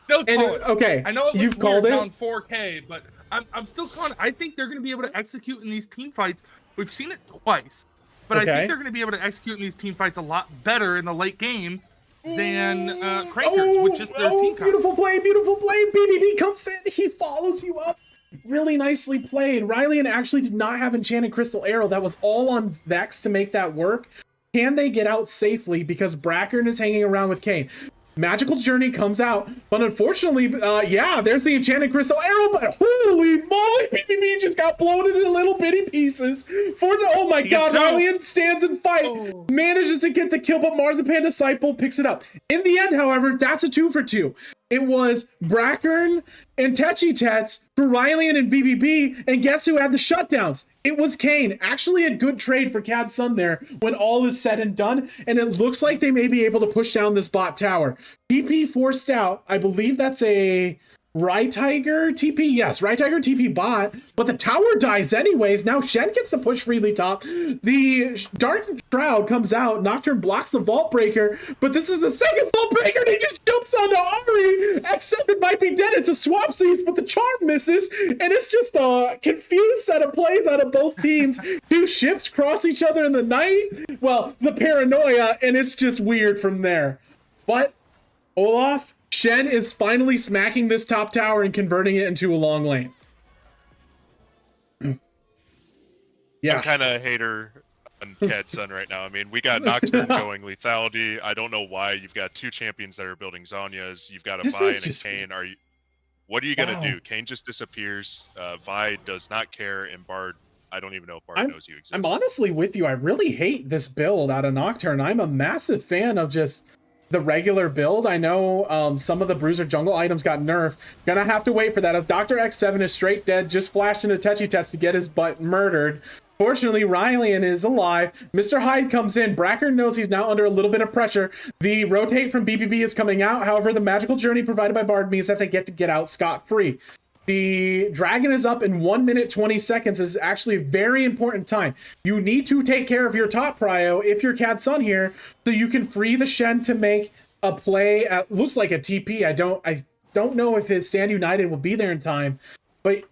Still calling it. Okay, I know it looks you've called weird it down 4K, but I'm still calling it. I think they're going to be able to execute in these team fights. We've seen it twice, but I Okay. think they're going to be able to execute in these team fights a lot better in the late game than Crankers with just their team comp. Beautiful play, beautiful play. BBB comes in, he follows you up. Really nicely played. Rylian actually did not have Enchanted Crystal Arrow. That was all on Vex to make that work. Can they get out safely? Because Brackern is hanging around with Kane. Magical Journey comes out, but unfortunately, yeah, there's the Enchanted Crystal Arrow, but holy moly, BBB just got blown into little bitty pieces. Oh my god, Rylian stands and fight, manages to get the kill, but Marzipan Disciple picks it up. In the end, however, that's a 2 for 2. It was Brackern and Techie for Rylian and BBB, and guess who had the shutdowns? It was Kane. Actually a good trade for CAD Sun there when all is said and done, and it looks like they may be able to push down this bot tower. TP forced out. I believe that's a Rye Tiger TP. Yes, Rye Tiger TP bot, but the tower dies anyways. Now Shen gets to push freely top. The Dark Shroud comes out. Nocturne blocks the Vault Breaker, but this is the second Vault Breaker, and he just jumps onto Ari. X7 might be dead. It's a swap seize, but the charm misses, and it's just a confused set of plays out of both teams. Two ships cross each other in the night. Well, the paranoia, and it's just weird from there. But Olaf, Shen is finally smacking this top tower and converting it into a long lane. Yeah. I'm kind of a hater on CAD Sun right now. I mean, we got Nocturne going lethality. I don't know why. You've got 2 champions that are building Zhonya's. You've got a Vi and a Kane. What are you going to do? Kane just disappears. Vi does not care. And Bard, I don't even know if Bard knows you exist. I'm honestly with you. I really hate this build out of Nocturne. I'm a massive fan of just the regular build. I know some of the Bruiser jungle items got nerfed. Gonna have to wait for that as Dr. X7 is straight dead, just flashed into Techie to get his butt murdered. Fortunately, Rylian is alive. Mr. Hyde comes in. Brackern knows he's now under a little bit of pressure. The rotate from BBB is coming out. However, the magical journey provided by Bard means that they get to get out scot-free. The dragon is up in 1 minute 20 seconds. This is actually a very important time. You need to take care of your top prio if you're CAD Sun here, so you can free the Shen to make a play at, looks like a TP. I don't know if his Stand United will be there in time, but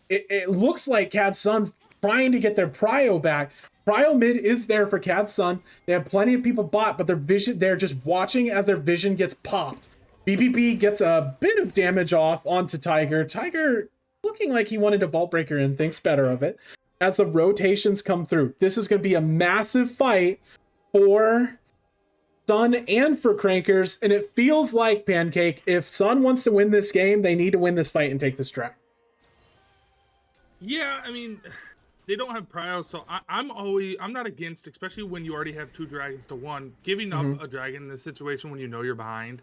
it looks like CAD Sun's trying to get their prio back. Prio mid is there for CAD Sun. They have plenty of people bot, but their vision, they're just watching as their vision gets popped. BBB gets a bit of damage off onto Tiger. Tiger looking like he wanted a Vault Breaker and thinks better of it as the rotations come through. This is going to be a massive fight for Sun and for Crankers, and it feels like, Pancake, if Sun wants to win this game, they need to win this fight and take this track. Yeah, I mean, they don't have prio, so I'm not against, especially when you already have 2 dragons to 1, giving up a dragon in this situation when you know you're behind.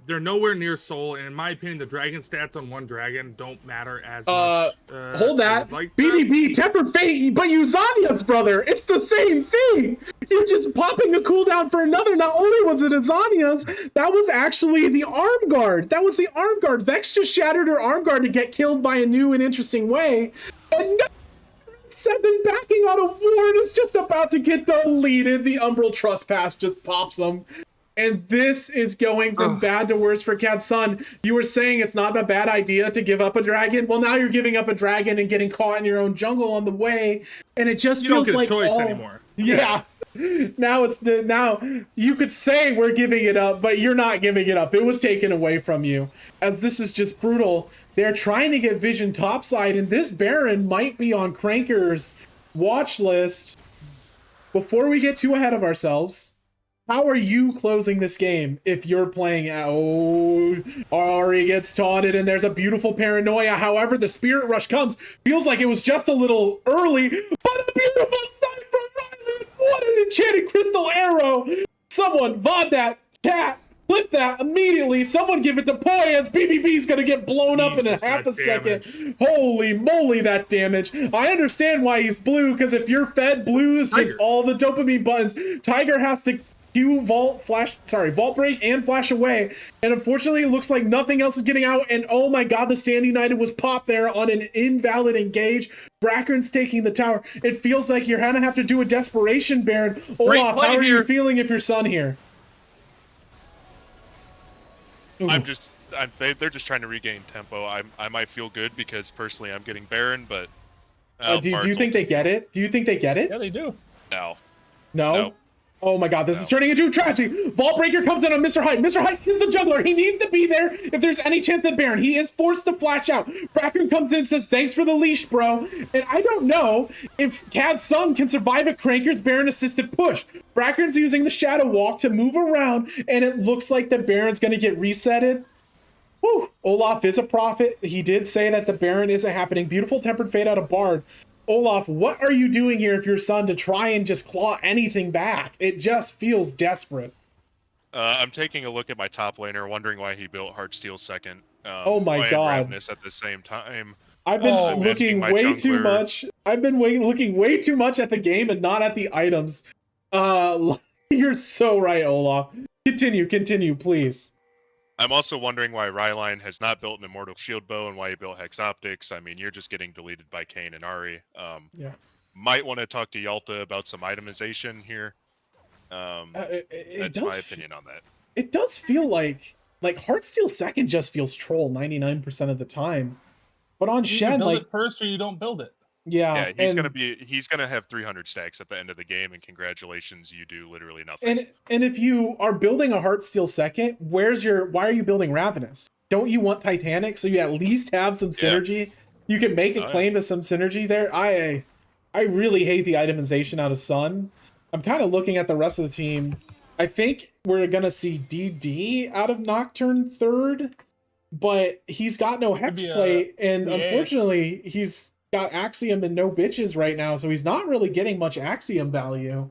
They're nowhere near soul, and in my opinion, the dragon stats on 1 dragon don't matter as much. Hold that. Like BBB, Tempered Fate, but you Zanya's brother. It's the same thing. You're just popping a cooldown for another. Not only was it a Zanya's, that was actually the arm guard. That was the arm guard. Vex just shattered her arm guard to get killed by a new and interesting way. And 7 backing on a ward is just about to get deleted. The Umbral Trespass just pops them. And this is going from bad to worse for CAD Sun. You were saying it's not a bad idea to give up a dragon. Well, now you're giving up a dragon and getting caught in your own jungle on the way. And it just feels like, you don't get a choice anymore. Yeah. Now you could say we're giving it up, but you're not giving it up. It was taken away from you. As this is just brutal. They're trying to get Vision topside, and this Baron might be on Cranker's watch list. Before we get too ahead of ourselves, how are you closing this game if you're playing? Ari gets taunted, and there's a beautiful paranoia. However, the Spirit Rush comes. Feels like it was just a little early, but a beautiful snipe from Ryland. What an Enchanted Crystal Arrow. Someone VOD that, cat, flip that immediately. Someone give it to Poi as BBB's going to get blown up in a half a second. Holy moly, that damage. I understand why he's blue, because if you're fed blue is just all the dopamine buttons. Tiger has to Vault Break and Flash away, and unfortunately it looks like nothing else is getting out, and oh my god, the Stand United was popped there on an invalid engage. Brackern's taking the tower. It feels like you're gonna have to do a desperation Baron. Olaf, how are you feeling if you're Sun here? I'm just they're just trying to regain tempo. I might feel good because personally I'm getting Baron, but Do you think they get it? Do you think they get it? Yeah, they do. No. No? No. Oh my god, this is No. turning into a tragedy. Vault Breaker comes in on Mr. Hyde. Mr. Hyde is the juggler. He needs to be there if there's any chance that Baron. He is forced to flash out. Bracken comes in and says, thanks for the leash, bro. And I don't know if CAD's son can survive a Cranker's Baron assisted push. Bracken's using the Shadow Walk to move around, and it looks like the Baron's going to get resetted. Whew. Olaf is a prophet. He did say that the Baron isn't happening. Beautiful Tempered Fade out of Bard. Olaf, what are you doing here if your son to try and just claw anything back? It just feels desperate. I'm taking a look at my top laner, wondering why he built Heartsteel second. Oh my god! Ravenous at the same time. I've been looking way too much. I've been looking way too much at the game and not at the items. You're so right, Olaf. Continue, please. I'm also wondering why Ryline has not built an Immortal Shield Bow and why he built Hex Optics. I mean, you're just getting deleted by Kayn and Ahri. Yeah. Might want to talk to Yalta about some itemization here. That's my opinion on that. It does feel like Heartsteel second just feels troll 99% of the time. But on Shen, build it first or you don't build it. Yeah, he's gonna have 300 stacks at the end of the game, and congratulations, you do literally nothing. And if you are building a Heartsteel second, why are you building Ravenous? Don't you want Titanic so you at least have some synergy? Yeah. You can make a claim to some synergy there. I really hate the itemization out of Sun. I'm kind of looking at the rest of the team. I think we're gonna see DD out of Nocturne third, but he's got no hex plate, and unfortunately he's got Axiom and no bitches right now, so he's not really getting much Axiom value.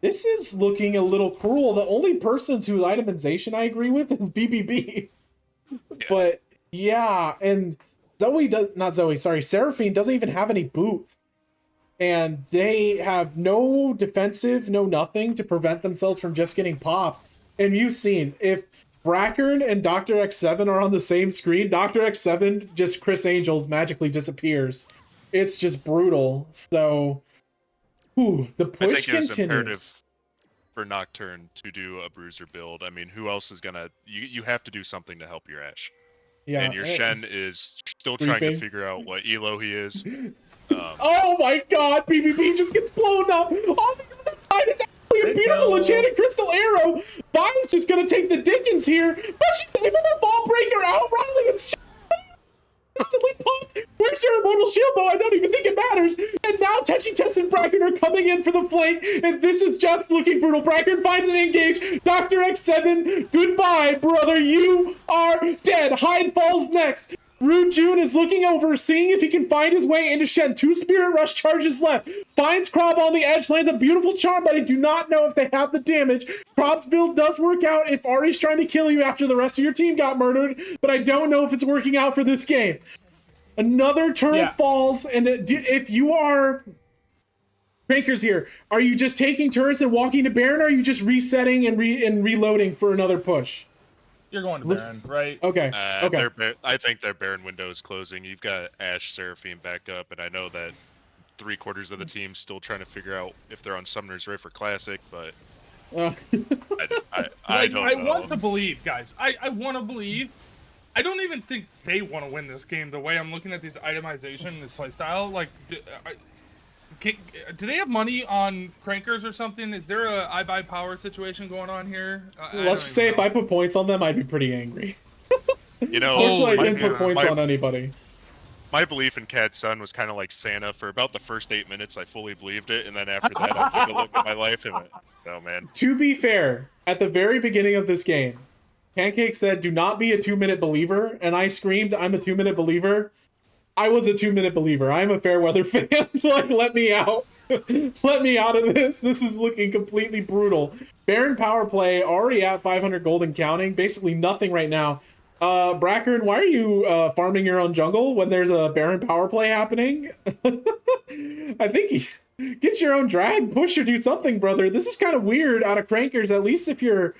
This is looking a little cruel. The only persons whose itemization I agree with is BBB. Yeah. But yeah, and Seraphine doesn't even have any boots. And they have no defensive, no nothing to prevent themselves from just getting popped. And you've seen, if Brackern and Dr. X7 are on the same screen, Dr. X7 just Chris Angels magically disappears. It's just brutal. So, the push continues. Imperative for Nocturne to do a Bruiser build. I mean, who else is gonna? You have to do something to help your Ashe. Yeah, and your Shen is still trying to figure out what elo he is. Oh my god, BBB just gets blown up. On the other side is actually a beautiful enchanted crystal arrow. Vi's just gonna take the Dickens here, but she's able to Vault Breaker out. Riley gets instantly popped. Where's your Immortal Shield Bow? I don't even think it matters. And now Techi Tets and Bracken are coming in for the flank, and this is just looking brutal. Bracken finds an engage. Dr. X7, goodbye, brother. You are dead. Hyde falls next. Rude June is looking over, seeing if he can find his way into Shen. 2 Spirit Rush charges left. Finds Krob on the edge, lands a beautiful charm, but I do not know if they have the damage. Krob's build does work out if Ahri's trying to kill you after the rest of your team got murdered, but I don't know if it's working out for this game. Another turret falls, and if you are Crankers here, are you just taking turrets and walking to Baron, or are you just resetting and reloading for another push? You're going to Baron, right? Okay. I think their Baron window is closing. You've got Ashe, Seraphine back up, and I know that 3/4 of the team's still trying to figure out if they're on Summoner's Rift for Classic, but I don't know. I want to believe, guys. I want to believe. I don't even think they want to win this game the way I'm looking at these itemization and this playstyle. Like, do they have money on Crankers or something? Is there a I buy power situation going on here? Let's just say if I put points on them, I'd be pretty angry. Unfortunately, I didn't put points on anybody. My belief in CAD Sun was kind of like Santa. For about the first 8 minutes, I fully believed it, and then after that, I took a look at my life and went, "Oh man." To be fair, at the very beginning of this game, Pancake said, "Do not be a 2-minute believer," and I screamed, "I'm a 2-minute believer." I was a 2-minute believer. I'm a Fairweather fan. Like, let me out. Let me out of this. This is looking completely brutal. Baron power play already at 500 gold and counting. Basically nothing right now. Brackern, why are you farming your own jungle when there's a Baron power play happening? I think get your own drag, push or do something, brother. This is kind of weird out of Crankers. At least if you're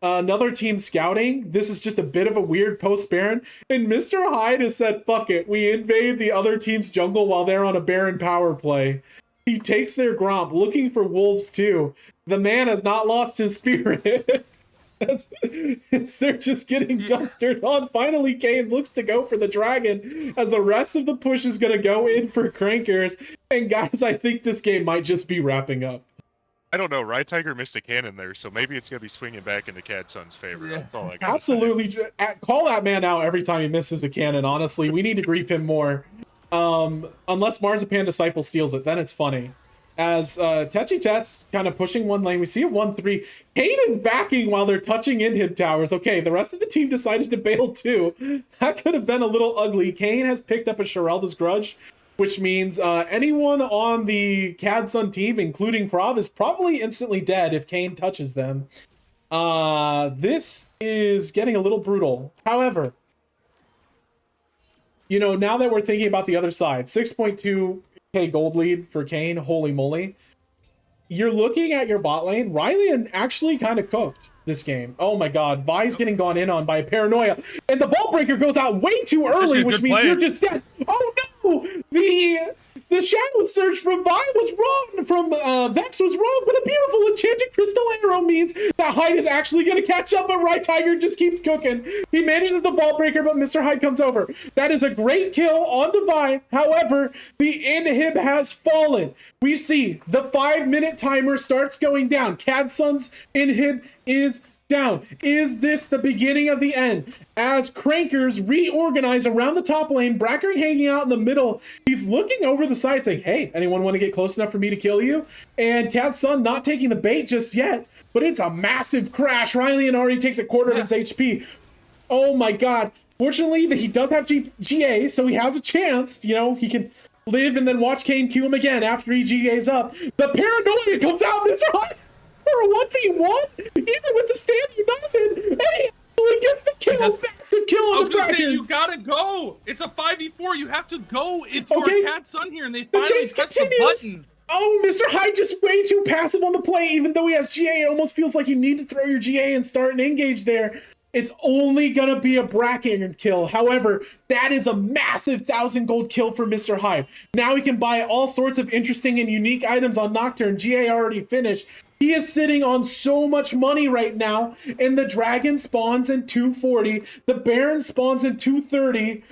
another team scouting, this is just a bit of a weird post Baron. And Mr. Hyde has said, fuck it. We invade the other team's jungle while they're on a Baron power play. He takes their Gromp, looking for wolves too. The man has not lost his spirit. They're just getting dumpstered on. Finally, Kane looks to go for the dragon as the rest of the push is going to go in for Crankers. And guys, I think this game might just be wrapping up. I don't know. Ride Tiger missed a cannon there, so maybe it's going to be swinging back into CAD Sun's favor. Yeah. That's all I got. Absolutely. Call that man out every time he misses a cannon, honestly. We need to grief him more. Unless Marzipan Disciple steals it, then it's funny. As Tetchy Tet's kind of pushing one lane, we see a 1-3. Kane is backing while they're touching inhib towers. Okay, the rest of the team decided to bail too. That could have been a little ugly. Kane has picked up a Sherelda's Grudge, which means anyone on the CAD Sun team, including Prob, is probably instantly dead if Kane touches them. This is getting a little brutal. However, you know, now that we're thinking about the other side, 6.2k gold lead for Kane, holy moly. You're looking at your bot lane. Riley actually kind of cooked this game. Oh my god, Vi's getting gone in on by Paranoia. And the Vault Breaker goes out way too early, which means you're just dead. Oh no! The Shadow Surge from Vi was wrong, from Vex was wrong, but a beautiful Enchanted Crystal Arrow means that Hyde is actually going to catch up, but Right Tiger just keeps cooking. He manages the Vault Breaker, but Mr. Hyde comes over. That is a great kill onto Vi. However, the inhib has fallen. We see the 5-minute timer starts going down. CAD Sun's inhib is down. Is this the beginning of the end? As Crankers reorganize around the top lane, Bracker hanging out in the middle, he's looking over the side saying, hey, anyone want to get close enough for me to kill you? And CAD Sun not taking the bait just yet, but it's a massive crash. Riley already takes a quarter of his HP. Oh my god. Fortunately, he does have GA, so he has a chance. You know, he can live and then watch Kane kill him again after he GA's up. The Paranoia comes out, Mr. Hunt! For a 1v1, even with the Stand United, and he actually gets the kill, massive kill on the Bracken. I was gonna say, you gotta go. It's a 5v4. You have to go if you're CAD Sun here, and they finally chase press continues. the button. Oh, Mr. Hyde just way too passive on the play. Even though he has GA, it almost feels like you need to throw your GA and start an engage there. It's only gonna be a Bracken kill. However, that is a massive 1,000 gold kill for Mr. Hyde. Now he can buy all sorts of interesting and unique items on Nocturne. GA already finished. He is sitting on so much money right now, and the Dragon spawns in 240. The Baron spawns in 230.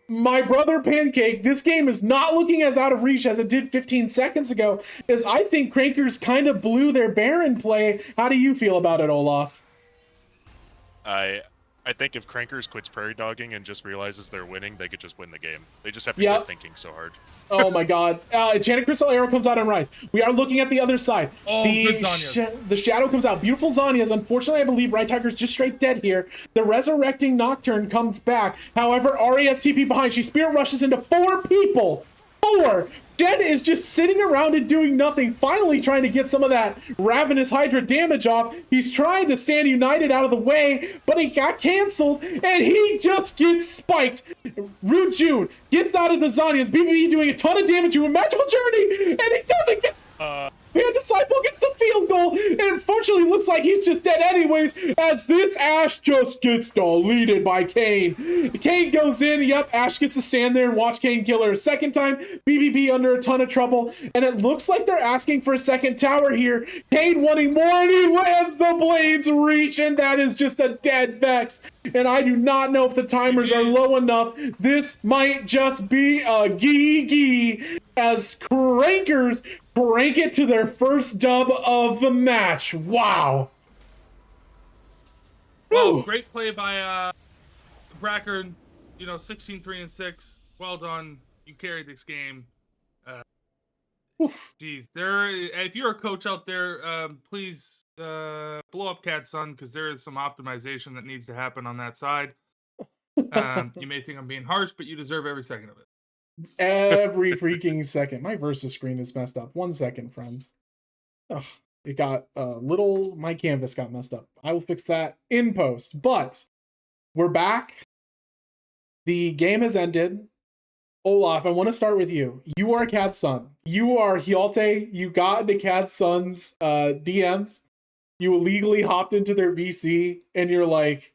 My brother Pancake, this game is not looking as out of reach as it did 15 seconds ago, as I think Crankers kind of blew their Baron play. How do you feel about it, Olaf? I think if Crankers quits prairie dogging and just realizes they're winning, they could just win the game. They just have to quit thinking so hard. Oh my god. Enchanted Crystal Arrow comes out on Rise. We are looking at the other side. Oh, the Shadow comes out. Beautiful Zanyas. Unfortunately, I believe Right Tiger's just straight dead here. The Resurrecting Nocturne comes back. However, Ari has TP behind. She Spirit Rushes into 4 people. 4! Jed is just sitting around and doing nothing, finally trying to get some of that Ravenous Hydra damage off. He's trying to Stand United out of the way, but he got canceled, and he just gets spiked. Rude June gets out of the Zanyas, BBB doing a ton of damage to a Magical Journey, and he doesn't get... Man, Disciple gets the field goal, and unfortunately looks like he's just dead anyways, as this Ashe just gets deleted by Kane. Kane goes in, yep, Ashe gets to stand there and watch Kane kill her a second time. BBB under a ton of trouble, and it looks like they're asking for a second tower here. Kane wanting more, and he lands the Blades Reach, and that is just a dead Vex. And I do not know if the timers are low enough. This might just be a gee as Crankers crank it to their first dub of the match. Wow. Well, great play by Bracker. You know, 16-3-6. Well done. You carried this game. Geez, if you're a coach out there, please blow up CAD Sun, because there is some optimization that needs to happen on that side. You may think I'm being harsh, but you deserve every second of it. Every freaking second. My versus screen is messed up. 1 second, friends. Ugh, it got my canvas got messed up. I will fix that in post. But we're back. The game has ended. Olaf, I want to start with you. You are CAD Sun. You are Hyalte. You got into CAD Sun's DMs. You illegally hopped into their VC, and you're like,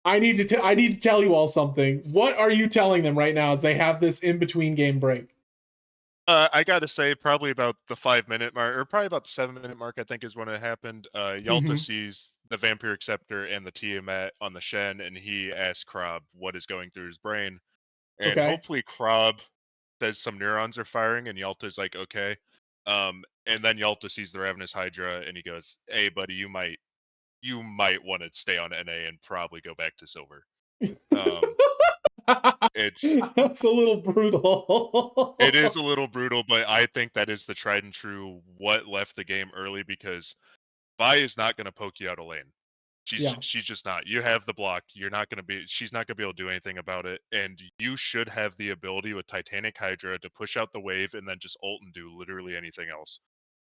I need to tell you all something. What are you telling them right now as they have this in-between game break? I gotta say, probably about the 5-minute mark, or probably about the 7-minute mark, I think is when it happened. Yalta Hmm. sees the Vampiric Scepter and the Tiamat on the Shen, and he asks Krob what is going through his brain. And Okay. hopefully Krob says some neurons are firing, and Yalta's like, okay. And then Yalta sees the Ravenous Hydra, and he goes, "Hey, buddy, you might want to stay on NA and probably go back to silver." Um, it's That's a little it is brutal. a little brutal, but I think that is the tried and true what left the game early because Vi is not going to poke you out of lane. Yeah. She's just not. You have the block. You're not going to be. She's not going to be able to do anything about it. And you should have the ability with Titanic Hydra to push out the wave and then just ult and do literally anything else.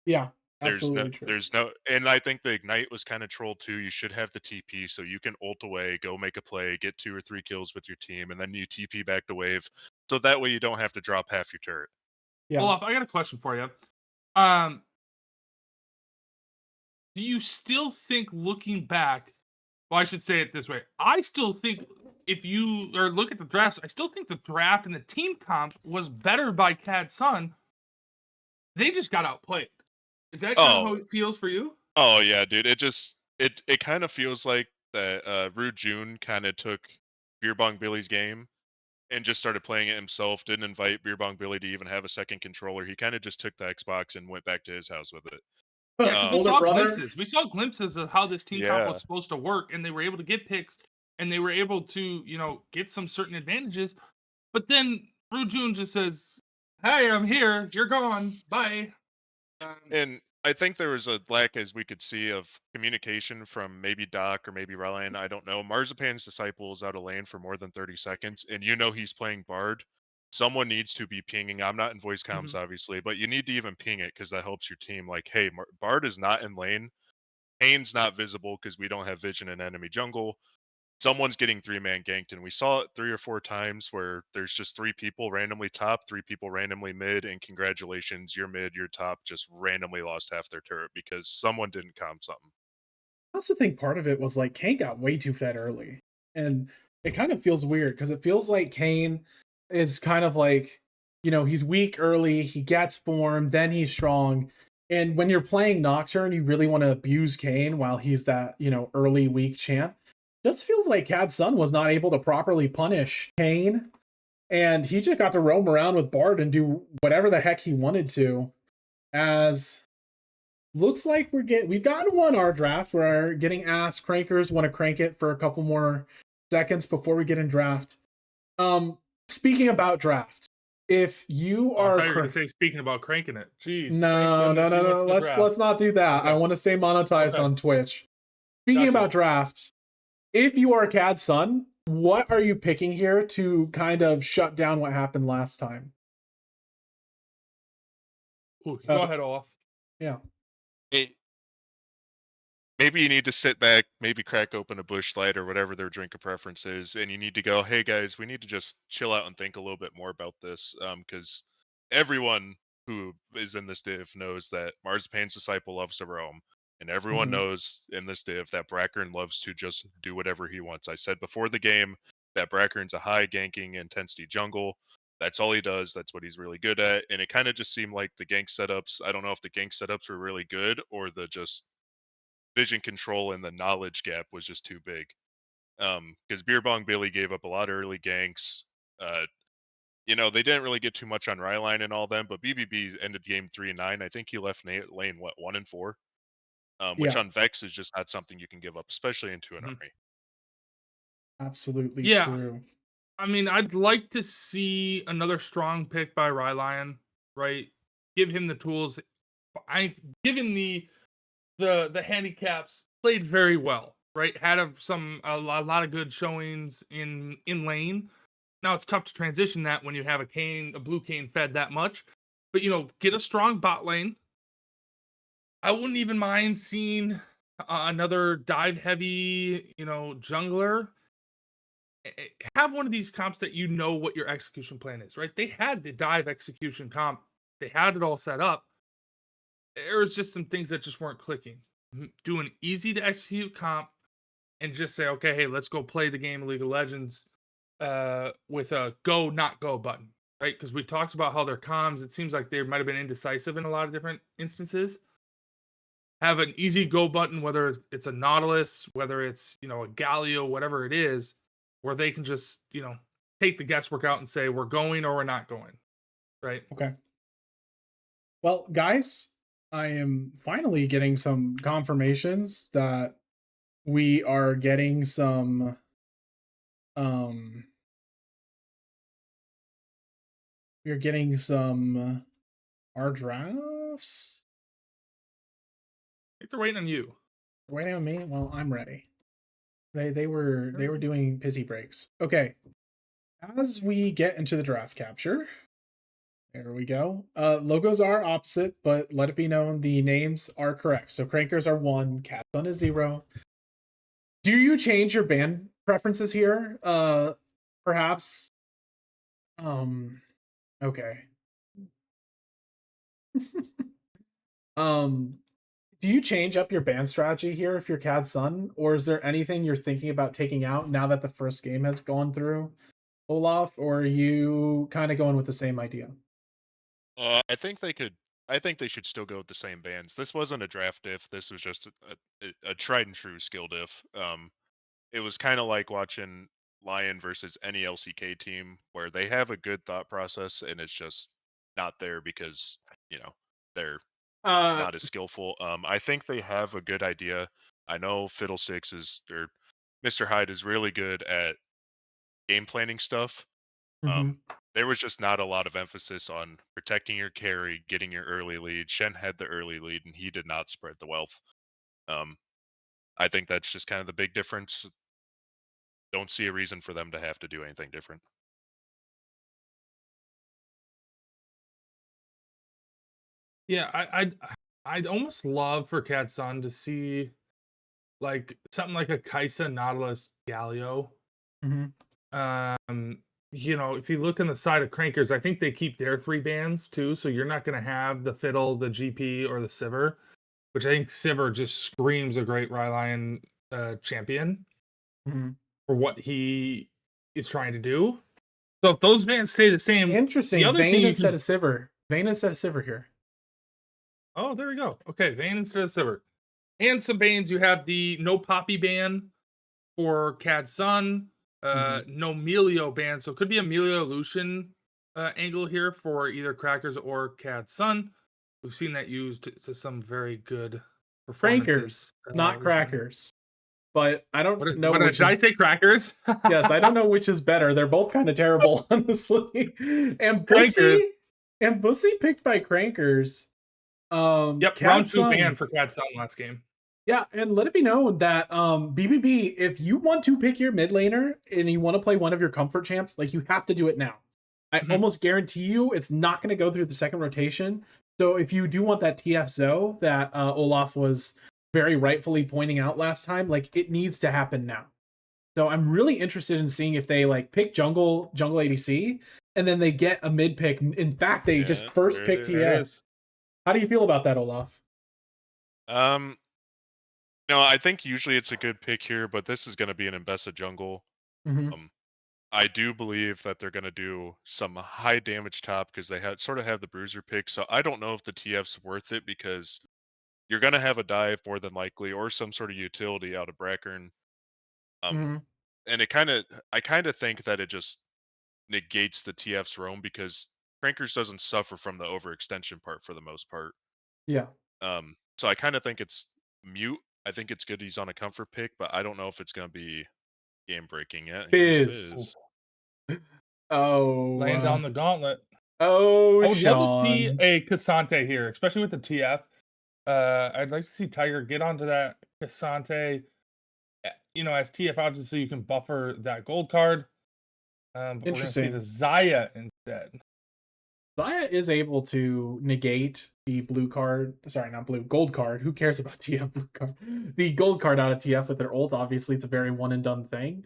Yeah. Absolutely true. There's no, and I think the ignite was kind of trolled too. You should have the TP so you can ult away, go make a play, get 2 or 3 kills with your team, and then you TP back to wave. So that way you don't have to drop half your turret. Yeah. Olaf, I got a question for you. Um, do you still think, looking back, well, I should say it this way. I still think if you or look at the drafts, I still think the draft and the team comp was better by CAD Sun. They just got outplayed. Is that kind of how Oh, it feels for you? oh yeah, dude. It kind of feels like that Rude June kind of took Beer Bong Billy's game and just started playing it himself. Didn't invite Beer Bong Billy to even have a second controller. He kind of just took the Xbox and went back to his house with it. Yeah, because we Older saw brother. glimpses. We saw glimpses of how this team comp Yeah, was supposed to work, and they were able to get picks, and they were able to, get some certain advantages. But then June just says, "Hey, I'm here. You're gone. Bye." Um, and I think there was a lack, as we could see, of communication from maybe Doc or maybe Ryan. I don't know. Marzipan's disciple is out of lane for more than 30 seconds, and you know he's playing Bard. Someone needs to be pinging. I'm not in voice comms, mhm. obviously, but you need to even ping it because that helps your team. Like, hey, Bard is not in lane. Kane's not visible because we don't have vision in enemy jungle. Someone's getting 3-man ganked, and we saw it 3 or 4 times where there's just 3 people randomly top, 3 people randomly mid, and congratulations, your mid, your top just randomly lost half their turret because someone didn't comp something. I also think part of it was like Kane got way too fed early. And it kind of feels weird because it feels like Kane is kind of like, he's weak early, he gets form, then he's strong. And when you're playing Nocturne, you really want to abuse Kane while he's that, early weak champ. Just feels like Cad Sun was not able to properly punish Kane. And he just got to roam around with Bard and do whatever the heck he wanted to. As looks like we've gotten one our draft. We're getting asked crankers want to crank it for a couple more seconds before we get in draft. Um, speaking about draft, if you Oh, I are thought you were going to say speaking about cranking it. Jeez, thank no, no, goodness no, you went no. to the Let's draft. not do that. I Okay, want to stay monetized okay, on Twitch. Speaking gotcha. about drafts, if you are a CAD Sun, what are you picking here to kind of shut down what happened last time? Ooh, Uh, go ahead, Olaf. yeah. It, maybe you need to sit back, maybe crack open a Bush Light or whatever their drink of preference is, and you need to go, hey guys, we need to just chill out and think a little bit more about this, because everyone who is in this div knows that Marzipan's disciple loves to roam, and everyone Mhm. knows in this div that Brackern loves to just do whatever he wants. I said before the game that Brackern's a high ganking intensity jungle. That's all he does. That's what he's really good at. And it kind of just seemed like the gank setups. I don't know if the gank setups were really good or the just vision control and the knowledge gap was just too big. Because Beer Bong Billy gave up a lot of early ganks. Uh, they didn't really get too much on Ryline and all them, but BBB ended game 3-9. I think he left lane, what, 1-4? Which Yeah, on Vex is just not something you can give up, especially into an Mhm. army. absolutely Yeah, true. I mean, I'd like to see another strong pick by Rylion, right? Give him the tools. I given the handicaps, played very well, right? Had a lot of good showings in lane. Now it's tough to transition that when you have a blue cane fed that much. But get a strong bot lane. I wouldn't even mind seeing another dive heavy, jungler. Have one of these comps that you know what your execution plan is, right? They had the dive execution comp. They had it all set up. There was just some things that just weren't clicking. Do an easy to execute comp and just say, okay, hey, let's go play the game of League of Legends with a go not go button. right? Because we talked about how their comms, it seems like they might have been indecisive in a lot of different instances. Have an easy go button, whether it's a Nautilus, whether it's, you know, a Galio, whatever it is, where they can just, you know, take the guesswork out and say, we're going or we're not going, right? Okay. Well, guys, I am finally getting some confirmations that we are getting some um we're getting some our drafts. I think they're waiting on you. Waiting on me? Well, I'm ready. They were doing pissy breaks. Okay. As we get into the draft capture, there we go. Logos are opposite, but let it be known the names are correct. So Crankers are 1, Cat Sun is 0. Do you change your band preferences here? Perhaps. Okay. um, do you change up your band strategy here if you're CAD Sun, or is there anything you're thinking about taking out now that the first game has gone through, Olaf, or are you kind of going with the same idea? I think they could. I think they should still go with the same bands. This wasn't a draft diff. This was just a tried and true skill diff. It was kind of like watching Lion versus any LCK team where they have a good thought process and it's just not there because they're Uh, not as skillful. I think they have a good idea. I know Fiddlesticks is or Mr. Hyde is really good at game planning stuff. mhm. There was just not a lot of emphasis on protecting your carry, getting your early lead. Shen had the early lead, and he did not spread the wealth. Um, I think that's just kind of the big difference. Don't see a reason for them to have to do anything different. Yeah, I'd almost love for Cat Sun to see like something like a Kaisa Nautilus Galio. Mhm. Um, you know, if you look on the side of Crankers, I think they keep their 3 bands too, so you're not gonna have the Fiddle, the GP, or the Sivir, which I think Sivir just screams a great Rylion champion Mhm. for what he is trying to do. So if those bands stay the same, the Interesting. other thing Vayne you instead can of Sivir. Vayne instead of Sivir here. oh, there we go. Okay, Vayne instead of Sivir. And some bans, you have the no Poppy ban for Cad Sun, Mhm. no Melio ban. So it could be a Melio Lucian angle here for either Crackers or Cad Sun. We've seen that used to some very good Crankers, performances not recently. crackers. But I don't know What which did I is. say? Crackers? Yes, I don't know which is better. They're both kind of terrible, honestly. And Crankers. Bussy picked by Crankers. Yep, Cat round 2 ban Sun. for Cad Sun last game. Yeah, and let it be known that BBB, if you want to pick your mid laner and you want to play one of your comfort champs, like you have to do it now. I Mhm. almost guarantee you it's not going to go through the second rotation. So if you do want that TF Zoe that Olaf was very rightfully pointing out last time, like it needs to happen now. So I'm really interested in seeing if they like pick jungle ADC and then they get a mid pick. In fact, they just Yeah, first there it pick There it is. TF. is. How do you feel about that, Olaf? Um, no, I think usually it's a good pick here, but this is going to be an Imbessa jungle. Mm-hmm. Um, I do believe that they're going to do some high damage top because they sort of have the bruiser pick. So I don't know if the TF's worth it because you're going to have a dive more than likely or some sort of utility out of Brackern. Um, Mm-hmm. and I kind of think that it just negates the TF's roam because Crankers doesn't suffer from the overextension part for the most part. Yeah. So I kind of think it's mute. I think it's good he's on a comfort pick, but I don't know if it's going to be game breaking yet. Here's Fizz. Fizz. Oh. Laying down the gauntlet. Oh, I would love to see Sean. a Cassante here, especially with the TF. I'd like to see Tiger get onto that Cassante. You know, as TF, obviously you can buffer that gold card. But we're gonna see the Interesting. Zaya instead. Zaya is able to negate the blue card. Sorry, not blue, gold card. Who cares about TF blue card? The gold card out of TF with their ult. Obviously, it's a very one and done thing.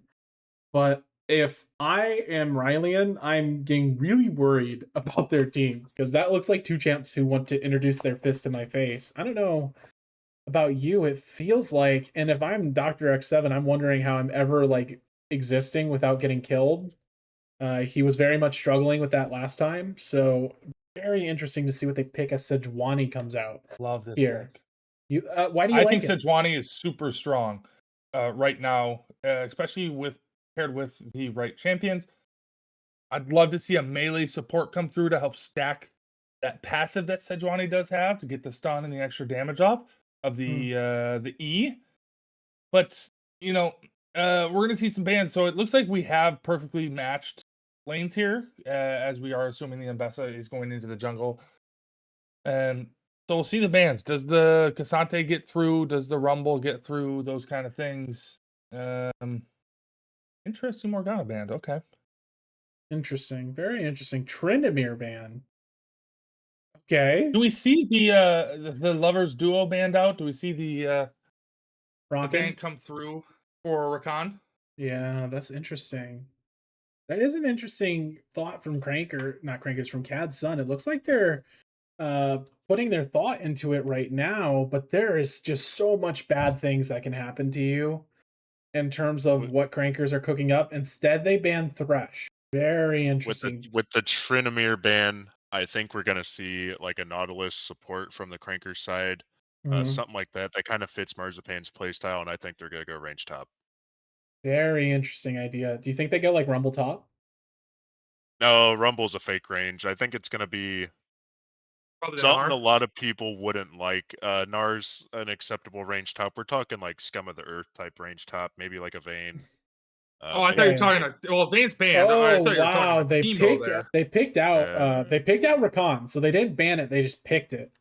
But if I am Rylian, I'm getting really worried about their team because that looks like 2 champs who want to introduce their fist to my face. I don't know about you. It feels like, and if I'm Dr. X7, I'm wondering how I'm ever like existing without getting killed. He was very much struggling with that last time, so very interesting to see what they pick as Sejuani comes out Love this here. pick. Why do you I like think it? Sejuani is super strong right now, especially with paired with the right champions. I'd love to see a melee support come through to help stack that passive that Sejuani does have to get the stun and the extra damage off of Hmm. the E. But we're gonna see some bans, so it looks like we have perfectly matched lanes here, as we are assuming the Ambessa is going into the jungle. And so we'll see the bans. Does the Cassante get through? Does the Rumble get through? Those kind of things. Um, Interesting Morgana band. Okay. Interesting, very interesting. Tryndamere ban. Okay, Do we see the lovers duo band out? Do we see the Rockin'. band come through for Rakan? Yeah, that's interesting. That is an interesting thought from Cranker, not Crankers, from Cad's son. It looks like they're uh putting their thought into it right now, but there is just so much bad things that can happen to you in terms of With what Crankers are cooking up. Instead, they ban Thresh. Very with the interesting. with the Tryndamere ban, I think we're gonna see like a Nautilus support from the Cranker side, Mhm. something like that. That kind of fits Marzipan's playstyle, and I think they're gonna go range top. Very interesting idea. Do you think they go like Rumble Top? No, Rumble's a fake range. I think it's gonna be Probably the something a Gnar. lot of people wouldn't like. Nar's an acceptable range top. We're talking like scum of the earth type range top, maybe like a Vayne, Oh, I thought you were Okay. talking well, Vayne's banned. I Oh thought you were talking wow, a Teemo there. they picked out Rakan, so they didn't ban it, they just picked it.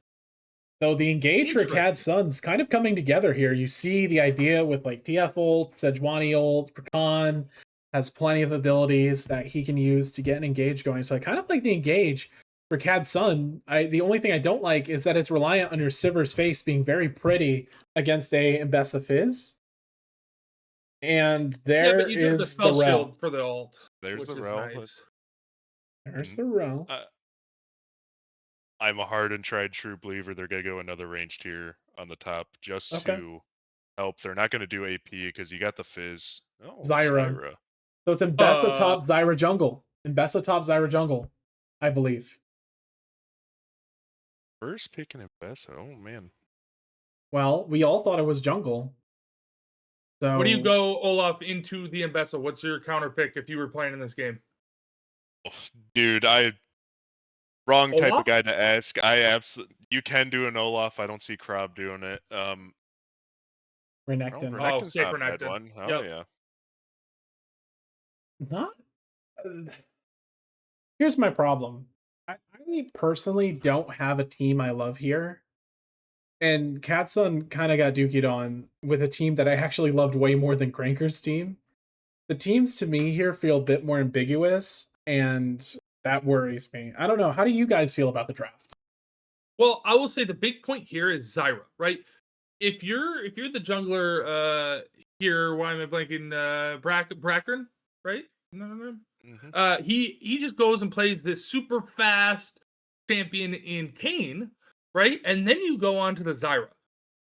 So the engage for Cad Interesting. Sun's kind of coming together here. You see the idea with like TF ult, Sejuani ult, Rakan has plenty of abilities that he can use to get an engage going. So I kind of like the engage for Cad Sun. The only thing I don't like is that it's reliant on your Sivir's face being very pretty against a Mbessa Fizz. And Yeah, but there you do have the is the spell Rel. shield for the ult, there's which the is rel. nice. There's And the Rel. I'm a hard and tried true believer they're gonna go another range tier on the top just Okay. to help. They're not gonna do AP because you got the Fizz. Oh, Zyra. Zyra. So it's Mbessa Uh, top Zyra jungle. Mbessa top Zyra jungle, I believe. First picking Ambessa. Oh man. Well, we all thought it was jungle. what do you So go, Olaf, into the Ambessa? What's your counter pick if you were playing in this game? Dude, wrong type of Olaf? guy to ask. You can do an Olaf. I don't see Krob doing it. Oh, Renekton. Oh, Renekton's safe not a bad Renekton. one. Oh Yep. yeah. Not here's my problem. I personally don't have a team I love here. And Catsun kind of got dookied on with a team that I actually loved way more than Cranker's team. The teams to me here feel a bit more ambiguous, and that worries me. I don't know. How do you guys feel about the draft? Well, I will say the big point here is Zyra, right? If you're the jungler here, why am I blanking? Brackern, right? No. Hmm. He just goes and plays this super fast champion in Kane, right? And then you go on to the Zyra.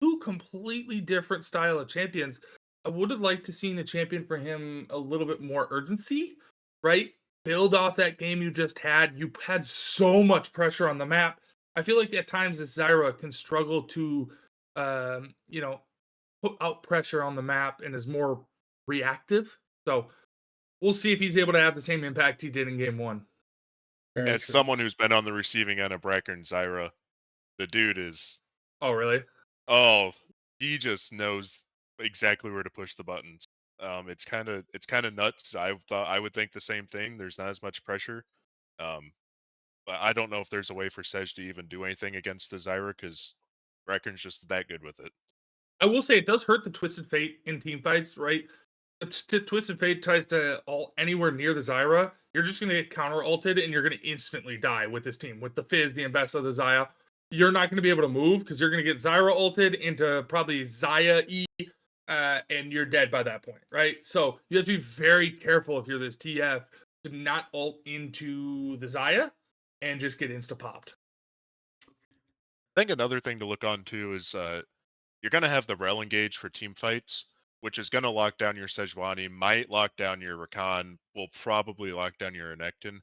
Two completely different style of champions. I would have liked to seen a champion for him a little bit more urgency, right? Build off that game you just had. You had so much pressure on the map. I feel like at times this Zyra can struggle to, um, you know, put out pressure on the map and is more reactive. So we'll see if he's able to have the same impact he did in game one. Very As true. someone who's been on the receiving end of Bracker and Zyra, the dude is Oh, really? oh, he just knows exactly where to push the buttons. It's kind of nuts. I would think the same thing. There's not as much pressure. Um, but I don't know if there's a way for Sej to even do anything against the Zyra because Bracken's just that good with it. I will say it does hurt the Twisted Fate in team fights, right? Twisted Fate tries to ult anywhere near the Zyra, you're just going to get counter ulted and you're going to instantly die with this team. With the Fizz, the Ambessa, the Xayah, you're not going to be able to move because you're going to get Zyra ulted into probably Xayah E, and you're dead by that point, right? So you have to be very careful if you're this TF to not ult into the Xayah and just get insta popped. I think another thing to look on too is you're gonna have the rel engage for team fights. which is going to lock down your Sejuani, might lock down your Rakan, will probably lock down your Renekton.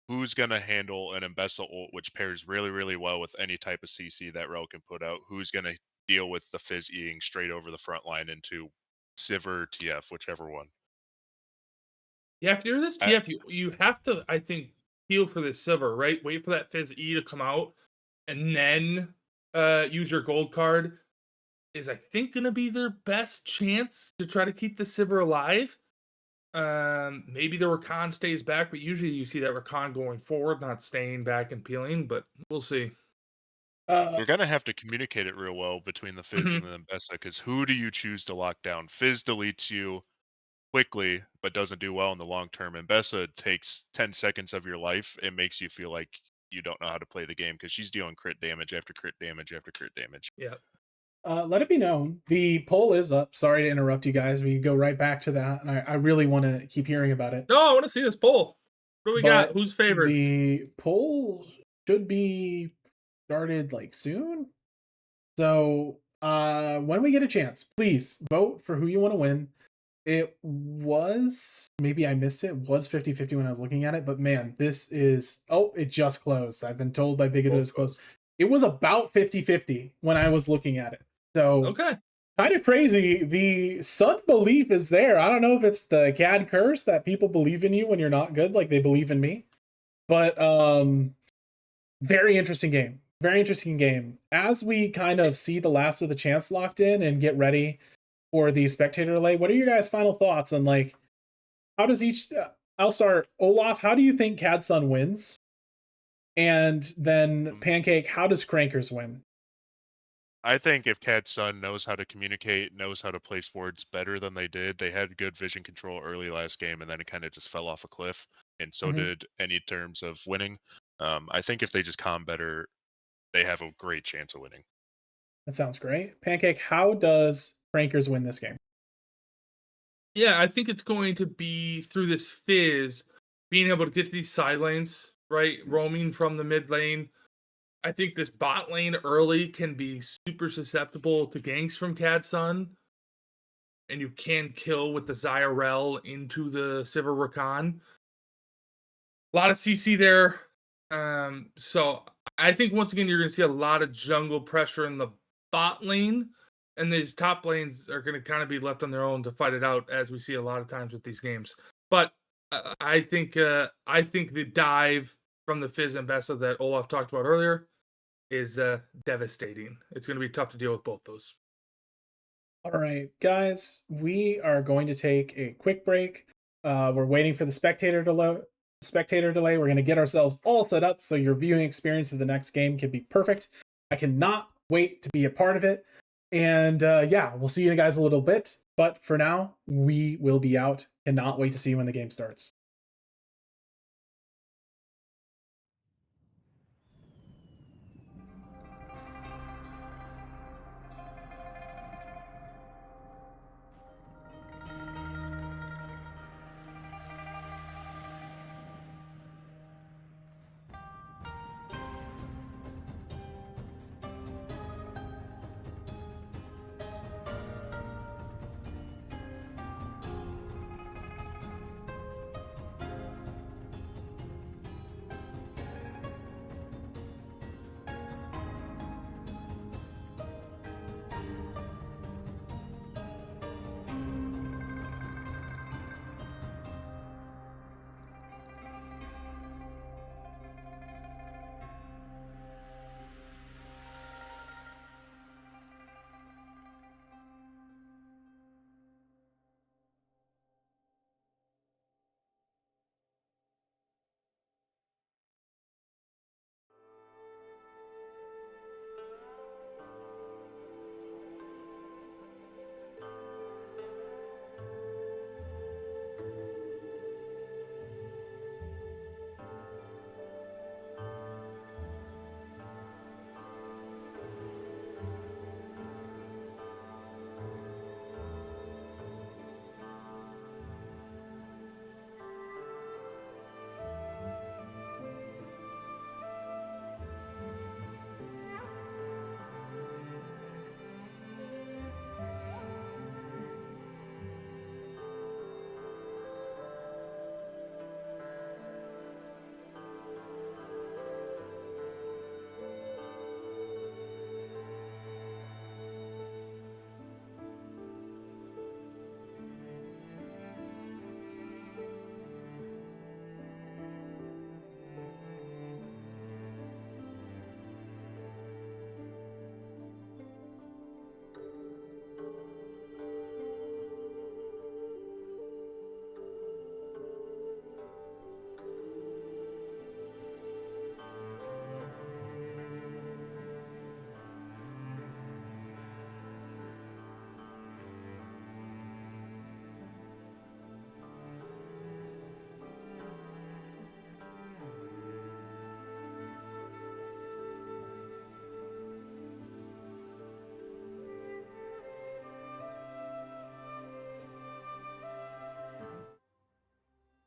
Who's going to handle an Mbessa ult, which pairs really, really well with any type of CC that Rel can put out? Who's going to deal with the Fizz eating straight over the front line into Sivir or TF, whichever one? Yeah, if you're this I- TF, you have to, I think, heal for this Sivir, right? Wait for that Fizz E to come out, and then use your gold card. Is, I think, going to be their best chance to try to keep the Sivir alive. Maybe the Rakan stays back, but usually you see that Rakan going forward, not staying back and peeling, but we'll see. They're going to have to communicate it real well between the Fizz and the Mbessa, because who do you choose to lock down? Fizz deletes you quickly, but doesn't do well in the long term. Mbessa takes 10 seconds of your life. It makes you feel like you don't know how to play the game because she's dealing crit damage after crit damage after crit damage. Yeah. Let it be known, the poll is up. Sorry to interrupt you guys. We go right back to that, and I really want to keep hearing about it. No, I want to see this poll. What do we got? Who's favored? The poll should be started like soon. So when we get a chance, please vote for who you want to win. It was, maybe I missed it, was 50-50 when I was looking at it, but man, this is, oh, it just closed. I've been told by Big it was closed. It was about 50-50 when I was looking at it. So Okay. kind of crazy. The Sun belief is there. I don't know if it's the CAD curse that people believe in you when you're not good, like they believe in me. But very interesting game. Very interesting game. As we kind of see the last of the champs locked in and get ready for the spectator delay, what are your guys' final thoughts on, like, how does each I'll start. Olaf, how do you think CAD Sun wins? And then Pancake, how does Crankers win? I think if CAD Sun knows how to communicate, knows how to place words better than they did, they had good vision control early last game, and then it kind of just fell off a cliff. And so did any terms of winning. I think if they just calm better, they have a great chance of winning. That sounds great. Pancake, how does Crankers win this game? Yeah, I think it's going to be through this Fizz being able to get to these side lanes, right? Roaming from the mid lane. I think this bot lane early can be super susceptible to ganks from CAD Sun. And you can kill with the Zyrel into the Sivir Rakan. A lot of CC there. So I think once again you're going to see a lot of jungle pressure in the bot lane, and these top lanes are going to kind of be left on their own to fight it out, as we see a lot of times with these games. But I think the dive from the Fizz and Bessa that Olaf talked about earlier is devastating. It's going to be tough to deal with both those. All right, guys, we are going to take a quick break. We're waiting for the spectator delay. We're going to get ourselves all set up so your viewing experience of the next game can be perfect. I cannot wait to be a part of it. And yeah, we'll see you guys a little bit. But for now, we will be out. Cannot wait to see when the game starts.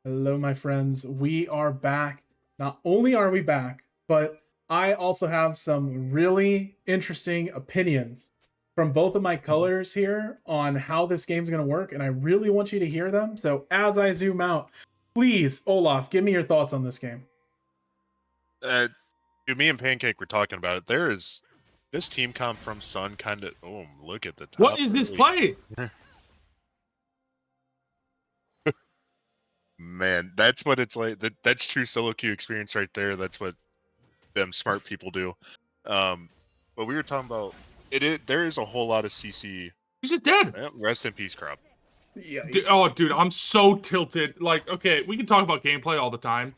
Hello, my friends. We are back. Not only are we back, but I also have some really interesting opinions from both of my colors here on how this game's going to work, and I really want you to hear them. So as I zoom out, please, Olaf, give me your thoughts on this game. Dude, me and Pancake were talking about it. There is this team comp from Sun kind of. Oh, look at the top. What is this play? Man, that's what it's like. That's true solo queue experience right there. That's what them smart people do. But we were talking about it. There is a whole lot of CC. He's just dead. Rest in peace, Crop. Yeah. Dude, I'm so tilted. Like, okay, we can talk about gameplay all the time.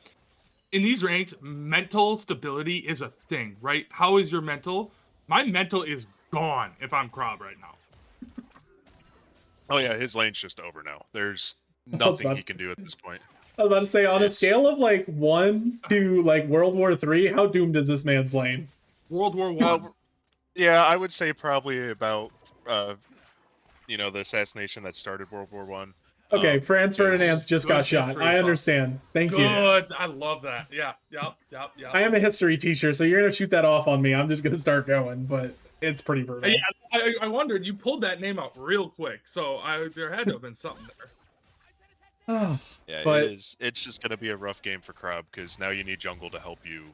In these ranks, mental stability is a thing, right? How is your mental? My mental is gone if I'm Krob right now. Oh yeah, his lane's just over now. There's nothing he can do at this point. I was about to say, on a scale of like 1 to like World War III, how doomed is this man's lane? World War I. Yeah, I would say probably about the assassination that started World War One. Okay, Franz Ferdinand's just got shot. I understand. Thank you. Good. I love that. Yeah. Yep. I am a history teacher, so you're gonna shoot that off on me. I'm just gonna start going, but it's pretty brutal. Yeah, I wondered. You pulled that name out real quick, so there had to have been something there. Yeah, but it's just gonna be a rough game for Krob because now you need jungle to help you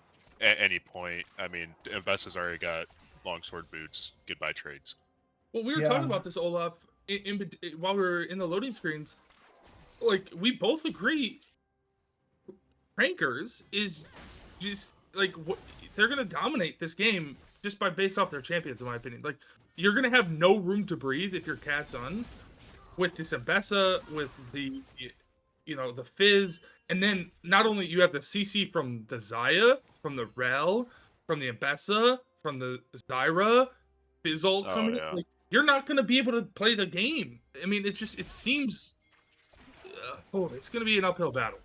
at any point. I mean, Vess has already got longsword boots. Goodbye trades. Well, we were talking about this, Olaf, while we were in the loading screens. Like, we both agree, Prankers is just like they're gonna dominate this game just based off their champions, in my opinion. Like, you're gonna have no room to breathe if you're Cat Sun with this Ambessa, with the the Fizz, and then not only you have the CC from the Xayah, from the Rel, from the Ambessa, from the Zyra, Fizzle coming. Yeah. Like, you're not gonna be able to play the game. I mean, it seems. It's gonna be an uphill battle.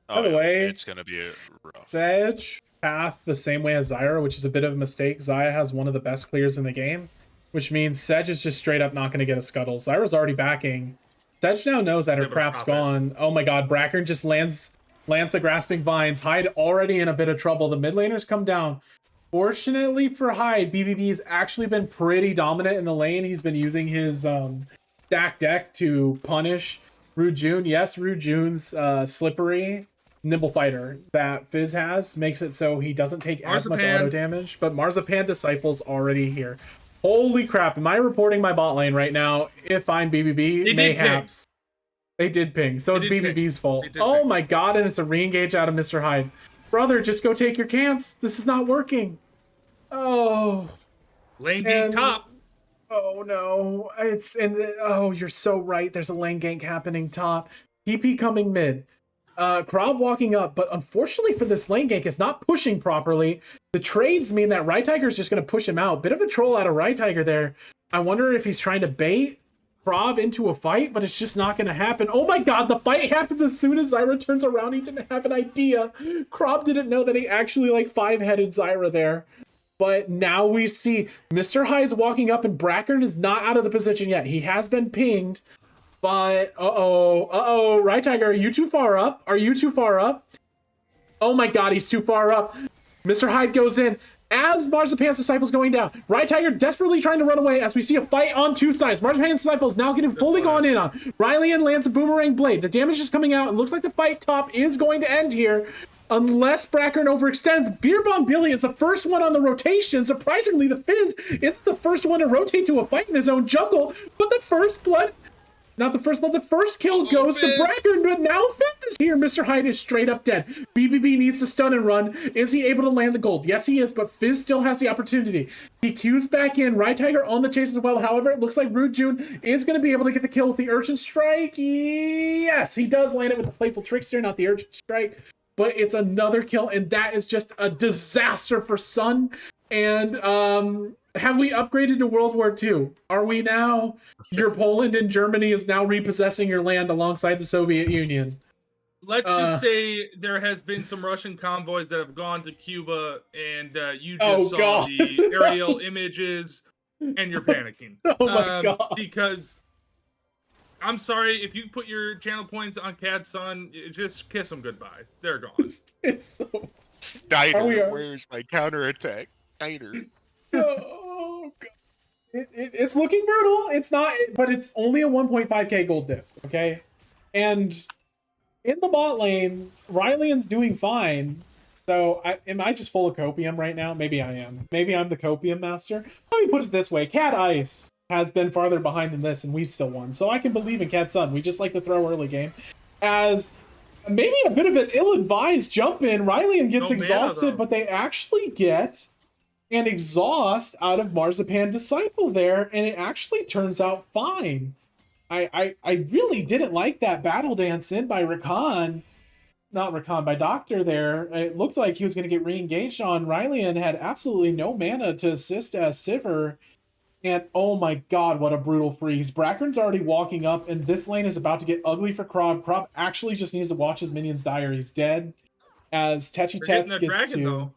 By the way, it's gonna be rough. Sedge path the same way as Zyra, which is a bit of a mistake. Xayah has one of the best clears in the game, which means Sedge is just straight up not going to get a scuttle. Zyra's already backing. Sedge now knows that her crap's gone. Oh my god, Brackern just lands the grasping vines. Hyde already in a bit of trouble. The mid laners come down. Fortunately for Hyde, BBB's actually been pretty dominant in the lane. He's been using his stack deck to punish Rujun. Yes, Rujun's slippery nimble fighter that Fizz has makes it so he doesn't take as much auto damage, but Marzipan Disciple's already here. Holy crap, am I reporting my bot lane right now? If I'm BBB, mayhaps. They did ping, so it's BBB's fault. Oh my god, and it's a re-engage out of Mr. Hyde. Brother, just go take your camps. This is not working. Oh. Lane gank top. Oh no, you're so right. There's a lane gank happening top. TP coming mid. Krob walking up, but unfortunately for this lane gank, it's not pushing properly. The trades mean that Rye Tiger is just going to push him out. Bit of a troll out of Rye Tiger there. I wonder if he's trying to bait Krob into a fight, but it's just not going to happen. Oh my god, the fight happens as soon as Zyra turns around. He didn't have an idea. Krob didn't know that he actually five-headed Zyra there. But now we see Mr. Hyde's walking up and Brackern is not out of the position yet. He has been pinged. But, Rye Tiger, are you too far up? Are you too far up? Oh my god, he's too far up. Mr. Hyde goes in as Marzipan's Disciple's going down. Rye Tiger desperately trying to run away as we see a fight on two sides. Marzipan's Disciple's now getting fully gone in on. Riley lands a boomerang blade. The damage is coming out. It looks like the fight top is going to end here. Unless Brackern overextends. Beer Bomb Billy is the first one on the rotation. Surprisingly, the Fizz is the first one to rotate to a fight in his own jungle. But the first blood... Not the first, but the first kill goes to Brackern, but now Fizz is here. Mr. Hyde is straight up dead. BBB needs to stun and run. Is he able to land the gold? Yes, he is, but Fizz still has the opportunity. He cues back in. Rye Tiger on the chase as well. However, it looks like Rude June is going to be able to get the kill with the Urchin Strike. Yes, he does land it with the Playful Trickster, not the Urchin Strike. But it's another kill, and that is just a disaster for Sun. And, have we upgraded to World War II? Are we now? Your Poland and Germany is now repossessing your land alongside the Soviet Union. Let's just say there has been some Russian convoys that have gone to Cuba, and you just saw the aerial images, and you're panicking. Oh my god! Because I'm sorry if you put your channel points on CAD Sun, just kiss them goodbye. They're gone. It's so. Snyder, where's my counterattack? Snyder. Oh god. It's looking brutal. It's not, but it's only a 1.5k gold diff, okay? And in the bot lane, Rylian's doing fine. So, am I just full of copium right now? Maybe I am. Maybe I'm the copium master. Let me put it this way. CAD Ice has been farther behind than this, and we've still won. So I can believe in CAD Sun. We just like to throw early game. As maybe a bit of an ill-advised jump in, Rylian gets exhausted, but they actually get an exhaust out of Marzipan Disciple there, and it actually turns out fine. I really didn't like that battle dance in by Rakan. Not Rakan, by Doctor there. It looked like he was going to get re-engaged on. Rylian had absolutely no mana to assist as Sivir. And oh my god, what a brutal freeze. Brackern's already walking up, and this lane is about to get ugly for Krob. Krob actually just needs to watch his minions die or he's dead. As Techi Tets gets to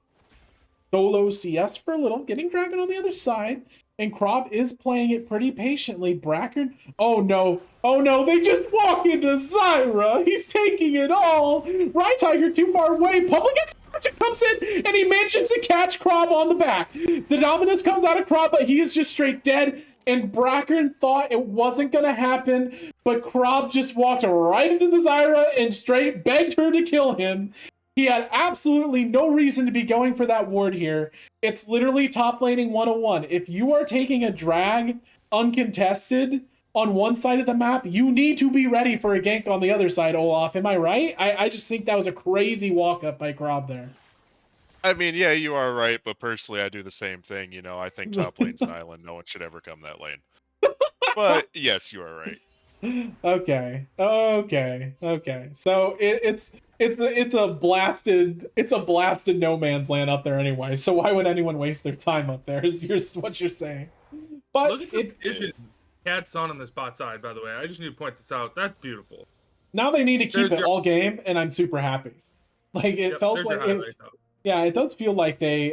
solo CS for a little, getting Dragon on the other side. And Krob is playing it pretty patiently. Brackern, oh no, they just walk into Zyra. He's taking it all. Right Tiger too far away. Public Expansion comes in, and he manages to catch Krob on the back. The dominance comes out of Krob, but he is just straight dead. And Brackern thought it wasn't going to happen, but Krob just walked right into the Zyra and straight begged her to kill him. He had absolutely no reason to be going for that ward here. It's literally top laning 101. If you are taking a drag uncontested on one side of the map, you need to be ready for a gank on the other side, Olaf. Am I right? I just think that was a crazy walk-up by Krob there. I mean, yeah, you are right, but personally, I do the same thing. You know, I think top lane's an island. No one should ever come that lane. But yes, you are right. Okay. So it's a blasted no man's land up there anyway. So why would anyone waste their time up there? Is what you're saying. But look at the vision. CAD Sun on this bot side, by the way. I just need to point this out. That's beautiful. Now they need to keep it all game, and I'm super happy. Like it felt like it does feel like they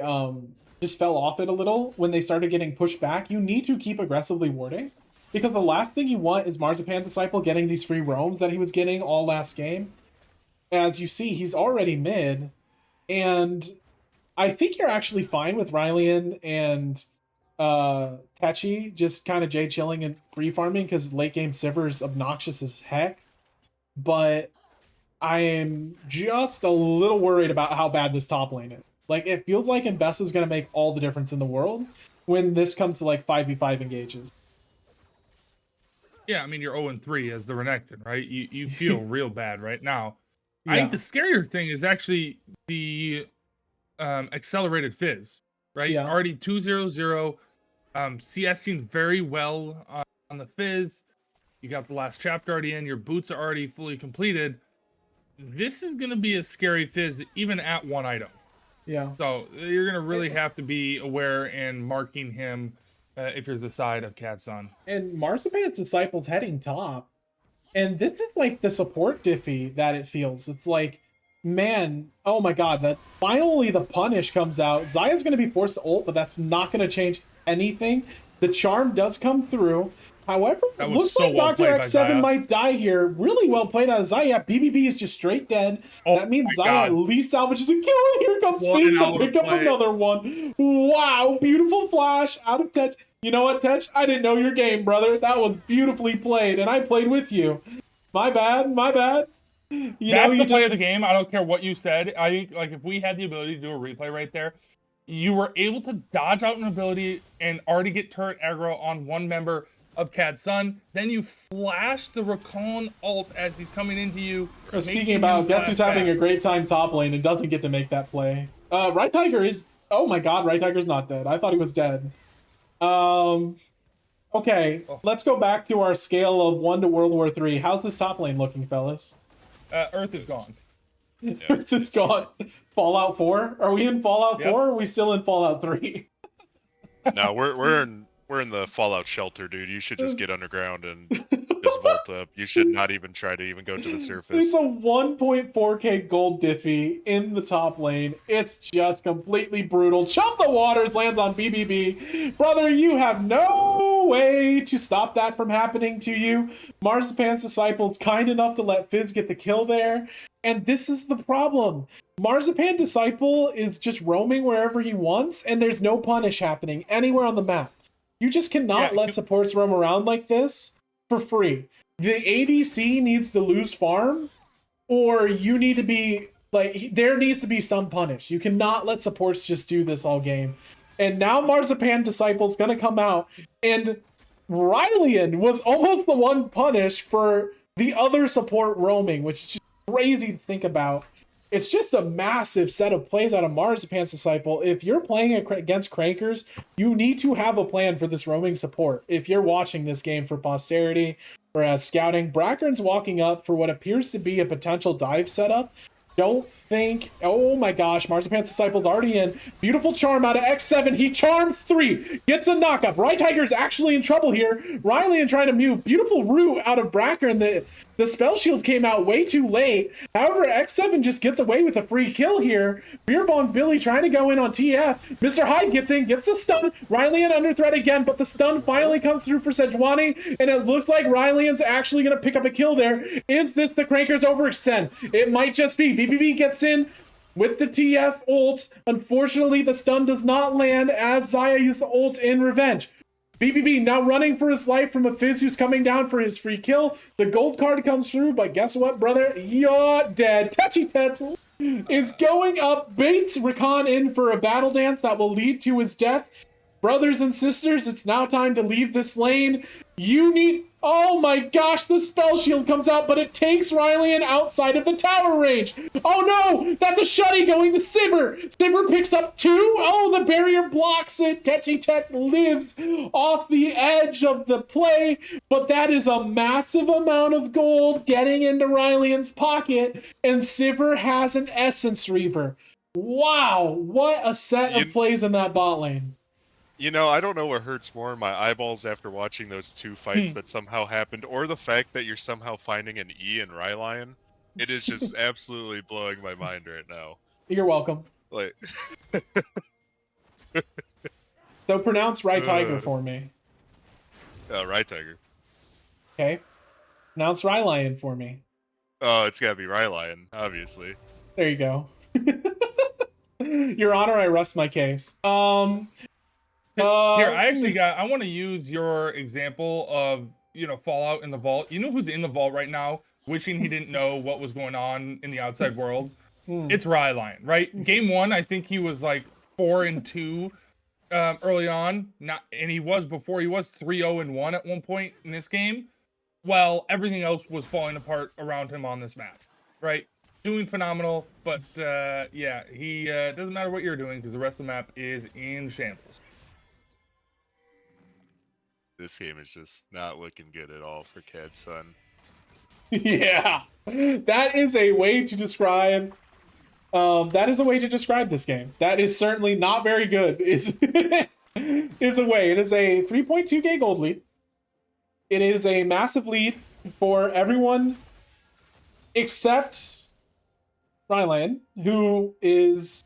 just fell off it a little when they started getting pushed back. You need to keep aggressively warding. Because the last thing you want is Marzipan Disciple getting these free roams that he was getting all last game. As you see, he's already mid. And I think you're actually fine with Rylian and Techi just kind of J-chilling and free farming because late game Sivir is obnoxious as heck. But I am just a little worried about how bad this top lane is. Like, it feels like Mbessa is going to make all the difference in the world when this comes to like 5v5 engages. Yeah, I mean, you're 0-3 as the Renekton, right? You feel real bad right now. Yeah. I think the scarier thing is actually the accelerated fizz, right? Yeah. Already 2-0-0. CS seems very well on the fizz. You got the last chapter already in. Your boots are already fully completed. This is going to be a scary fizz even at one item. Yeah. So you're going to really have to be aware and marking him if you're the side of CAD Sun. And Marzipan's Disciple's heading top. And this is like the support diffy that it feels. It's like, man, oh my god, that finally the punish comes out. Zaya's going to be forced to ult, but that's not going to change anything. The charm does come through. However, it looks like Dr. X7 might die here. Really well played out of Zaya. BBB is just straight dead. That means Zaya at least salvages a kill. And here comes Fate to pick up another one. Wow, beautiful flash out of Tetch. You know what, Tetch? I didn't know your game, brother. That was beautifully played, and I played with you. My bad. That's the play of the game. I don't care what you said. I think, like, if we had the ability to do a replay right there, you were able to dodge out an ability and already get turret aggro on one member of CAD Sun. Then you flash the Rakan ult as he's coming into you. Speaking about, guess who's having a great time top lane and doesn't get to make that play? Right Tiger is... Oh my god, Right Tiger's not dead. I thought he was dead. Okay, let's go back to our scale of 1 to World War 3. How's this top lane looking, fellas? Earth is gone. Yeah. Earth is gone. Fallout 4? Are we in Fallout 4 or are we still in Fallout 3? No, we're in the Fallout shelter, dude. You should just get underground and just vault up. You should not even try to even go to the surface. It's a 1.4k gold diffy in the top lane. It's just completely brutal. Chump the Waters lands on BBB. Brother, you have no no way to stop that from happening to you. Marzipan's Disciple's kind enough to let Fizz get the kill there. And this is the problem. Marzipan Disciple is just roaming wherever he wants, and there's no punish happening anywhere on the map. You just cannot let supports roam around like this for free. The ADC needs to lose farm, or you need to be, like, there needs to be some punish. You cannot let supports just do this all game. And now Marzipan Disciple's gonna come out, and Rylian was almost the one punished for the other support roaming, which is just crazy to think about. It's just a massive set of plays out of Marzipan's Disciple. If you're playing against Crankers, you need to have a plan for this roaming support. If you're watching this game for posterity or as scouting, Brackern's walking up for what appears to be a potential dive setup. Don't think, oh my gosh, Marzipan's Disciple's already in. Beautiful charm out of X7. He charms 3, gets a knockup. Right Tiger's actually in trouble here. Rylian trying to move. Beautiful root out of Brackern. The spell shield came out way too late. However, X7 just gets away with a free kill here. Beerbong Billy trying to go in on TF. Mr. Hyde gets in, gets the stun. Rylian under threat again, but the stun finally comes through for Sejuani, and it looks like Rylian's actually going to pick up a kill there. Is this the Crankers overextend? It might just be. BBB gets in with the TF ult. Unfortunately, the stun does not land as Zaya used the ult in revenge. BBB now running for his life from a Fizz who's coming down for his free kill. The gold card comes through, but guess what, brother? You're dead. Tetchy Tetzel is going up, baits Rakan in for a battle dance that will lead to his death. Brothers and sisters, it's now time to leave this lane. You need... Oh my gosh, the spell shield comes out, but it takes Rylian outside of the tower range. Oh no, that's a shutty going to Sivir. Sivir picks up 2. Oh, the barrier blocks it. Tetchy Tets lives off the edge of the play, but that is a massive amount of gold getting into Rylian's pocket, and Sivir has an Essence Reaver. Wow, what a set of plays in that bot lane. You know, I don't know what hurts more, my eyeballs after watching those 2 fights that somehow happened, or the fact that you're somehow finding an E in Rylian. It is just absolutely blowing my mind right now. You're welcome. Like, so pronounce Right Tiger for me. Right Tiger. Okay. Pronounce Rylian for me. Oh, it's gotta be Rylian, obviously. There you go. Your Honor, I rest my case. Here, I want to use your example of, Fallout in the vault. You know who's in the vault right now, wishing he didn't know what was going on in the outside world? It's Rylian, right? Game 1, I think he was like 4-2 early on. And he was 3-0-1 at one point in this game. Well, everything else was falling apart around him on this map, right? Doing phenomenal, but yeah, he doesn't matter what you're doing because the rest of the map is in shambles. This game is just not looking good at all for CAD Sun. Yeah, that is a way to describe. That is a way to describe this game. That is certainly not very good. Is a way. It is a 3.2k gold lead. It is a massive lead for everyone except Rylan, who is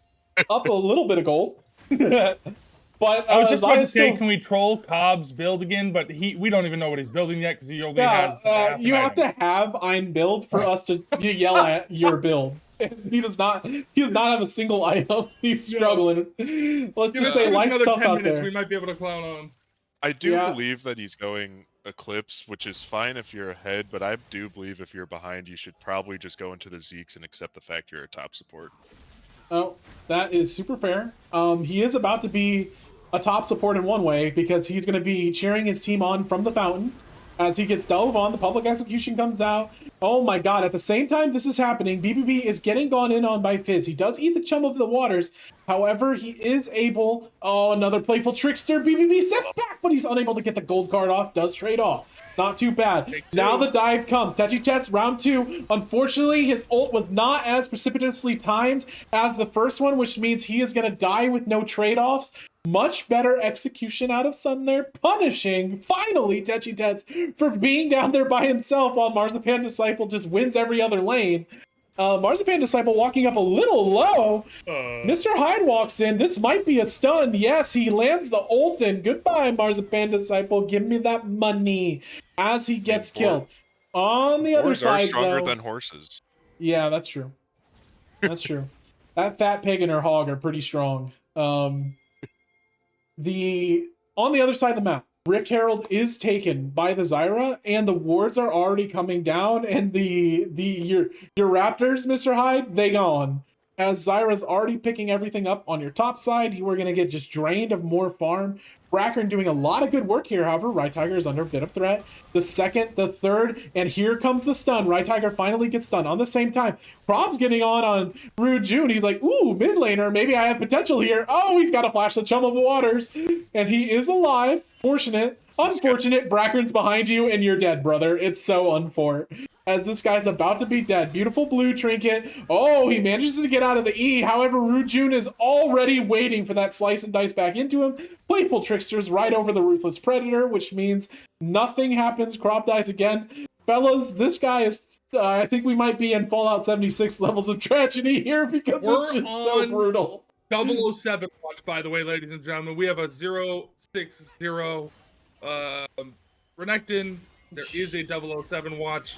up a little bit of gold. But I was just about to say, can we troll Cobb's build again? But we don't even know what he's building yet because he only has. You have to have Ein build for us to yell at your build. He does not have a single item. He's struggling. Let's just say life stuff out there. We might be able to clown on. I do believe that he's going Eclipse, which is fine if you're ahead, but I do believe if you're behind, you should probably just go into the Zeeks and accept the fact you're a top support. Oh, that is super fair. He is about to be a top support in one way because he's going to be cheering his team on from the fountain as he gets dove on. The public execution comes out. Oh my god, at the same time this is happening, BBB is getting gone in on by Fizz. He does eat the chum of the waters. However, he is able... Oh, another playful trickster. BBB steps back, but he's unable to get the gold card off. Does trade off. Not too bad. Now the dive comes. Tetchy Tets, round 2. Unfortunately, his ult was not as precipitously timed as the first one, which means he is going to die with no trade-offs. Much better execution out of Sun there, punishing, finally, Tetchy Tets for being down there by himself while Marzipan Disciple just wins every other lane. Marzipan Disciple walking up a little low. Mr. Hyde walks in. This might be a stun. Yes, he lands the ult in. Goodbye, Marzipan Disciple. Give me that money as he gets killed. On the other Boars are side, stronger though, than horses. yeah, that's true. That's true. That fat pig and her hog are pretty strong. The on the other side of the map, Rift Herald is taken by the Zyra, and the wards are already coming down, and your Raptors, Mr. Hyde, they gone. As Zyra's already picking everything up on your top side, you are gonna get just drained of more farm. Brackern doing a lot of good work here, however, Right Tiger is under a bit of threat. The second, the third, and here comes the stun. Right Tiger finally gets stunned. On the same time, Prob's getting on Rude June. He's like, ooh, mid laner, maybe I have potential here. Oh, he's got to flash the Chum of Waters. And he is alive. Fortunate. Unfortunate, Brackern's behind you and you're dead, brother. It's so unfort. As this guy's about to be dead. Beautiful blue trinket. Oh, he manages to get out of the E. However, Rude June is already waiting for that slice and dice back into him. Playful Trickster's right over the Ruthless Predator, which means nothing happens. Crop dies again. Fellas, this guy is... I think we might be in Fallout 76 levels of tragedy here because it's just so brutal. 007 watch, by the way, ladies and gentlemen. We have a 060 Renekton. There is a 007 watch.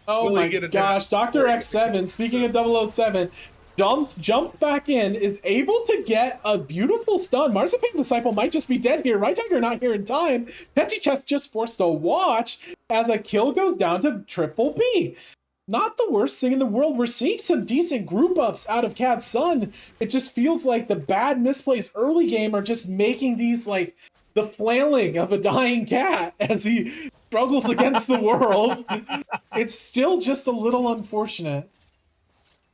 Oh my gosh, Dr. X7, speaking of 007, jumps back in, is able to get a beautiful stun. Marzipan Disciple might just be dead here. Right Tiger not here in time. Petty Chest just forced a watch as a kill goes down to Triple B. Not the worst thing in the world. We're seeing some decent group ups out of CAD Sun. It just feels like the bad misplays early game are just making these like the flailing of a dying cat as he struggles against the world. It's still just a little unfortunate.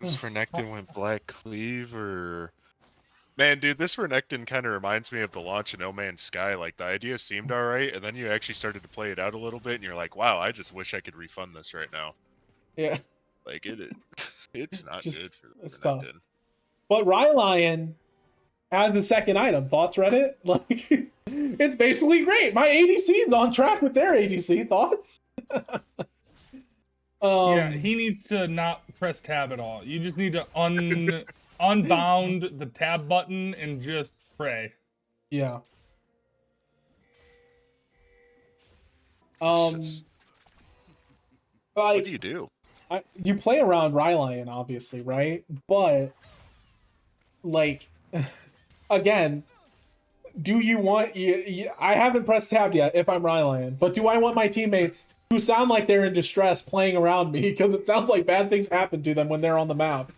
This Renekton went Black Cleave or... Man, dude, this Renekton kind of reminds me of the launch of No Man's Sky. Like, the idea seemed alright, and then you actually started to play it out a little bit, and you're like, wow, I just wish I could refund this right now. Yeah. Like, it's not just, good for it's Renekton. tough. But Rylion has the second item. Thoughts, Reddit? Like, it's basically great. My ADC's on track with their ADC. Thoughts? Yeah, he needs to not press tab at all. You just need to unbound the tab button and just pray. Yeah. What Like, do you do? you play around Rylion, obviously, right? But, like, again, do you want... I haven't pressed tab yet if I'm Rylion, but do I want my teammates who sound like they're in distress playing around me? Because it sounds like bad things happen to them when they're on the map.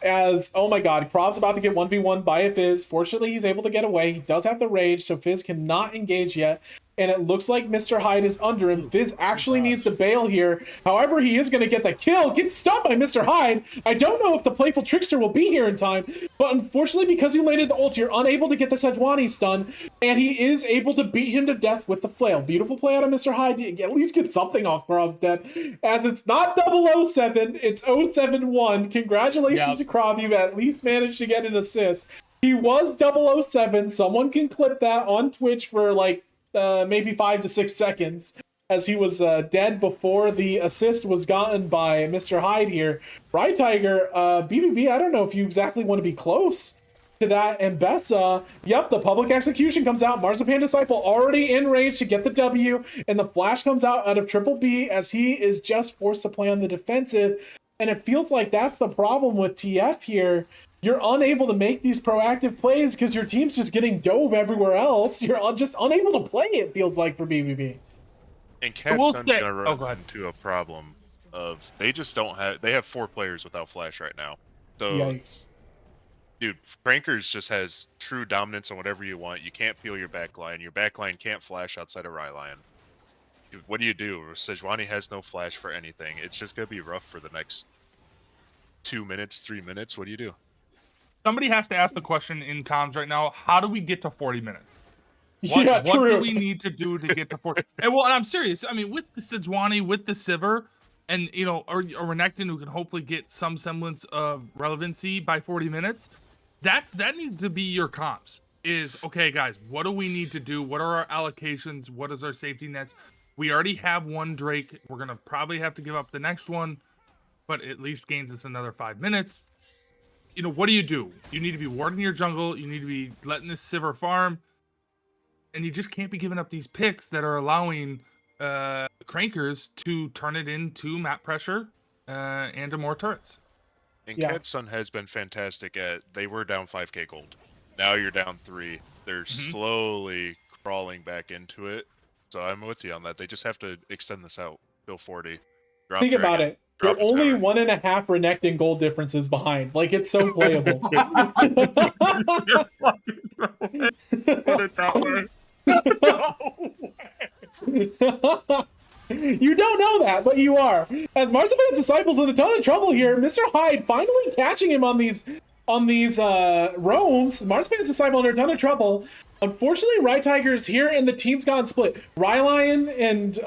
As, oh my god, Krov's about to get 1v1 by a Fizz. Fortunately, he's able to get away. He does have the rage, so Fizz cannot engage yet. And it looks like Mr. Hyde is under him. Fizz actually needs to bail here. However, he is going to get the kill. Gets stunned by Mr. Hyde. I don't know if the Playful Trickster will be here in time. But unfortunately, because he landed the ult, you're unable to get the Sejuani stun. And he is able to beat him to death with the flail. Beautiful play out of Mr. Hyde to at least get something off Krov's death. As it's not 007, it's 071. Congratulations to Krov. You've at least managed to get an assist. He was 007. Someone can clip that on Twitch for like maybe 5 to 6 seconds, as he was dead before the assist was gotten by Mr. Hyde here. Right Tiger, BBB, I don't know if you exactly want to be close to that. And Bessa, yep, the public execution comes out. Marzipan Disciple already in range to get the W, and the flash comes out of Triple B as he is just forced to play on the defensive. And it feels like that's the problem with TF here. You're unable to make these proactive plays because your team's just getting dove everywhere else. You're just unable to play, it feels like, for BBB. And CAD Sun's going to run into a problem of they just don't have... They have 4 players without flash right now. So, yikes. Dude, Frankers just has true dominance on whatever you want. You can't peel your backline. Your backline can't flash outside of Rylion. Dude, what do you do? Sejuani has no flash for anything. It's just going to be rough for the next 2 minutes, 3 minutes. What do you do? Somebody has to ask the question in comms right now, how do we get to 40 minutes? What do we need to do to get to 40? And I'm serious. I mean, with the Sejuani, with the Sivir, and, you know, or Renekton, who can hopefully get some semblance of relevancy by 40 minutes, that needs to be your comms. Is, okay, guys, what do we need to do? What are our allocations? What is our safety nets? We already have one Drake. We're going to probably have to give up the next one. but at least gains us another 5 minutes. You know, what do? You need to be warding your jungle. You need to be letting this Sivir farm. And you just can't be giving up these picks that are allowing Crankers to turn it into map pressure and to more turrets. And Yeah. CAD Sun has been fantastic at, they were down 5k gold. Now you're down 3. They're slowly crawling back into it. So I'm with you on that. They just have to extend this out. Go 40. Drop Think about dragon, it. drop They're a only tower. 1.5 Renekton gold differences behind. Like, it's so playable. Put it that way. You don't know that, but you are. As Marzipan's disciples in a ton of trouble here, Mr. Hyde finally catching him on these roams. Marzipan's disciple under a ton of trouble. Unfortunately, Right Tiger's here and the team's gone split. Rylion and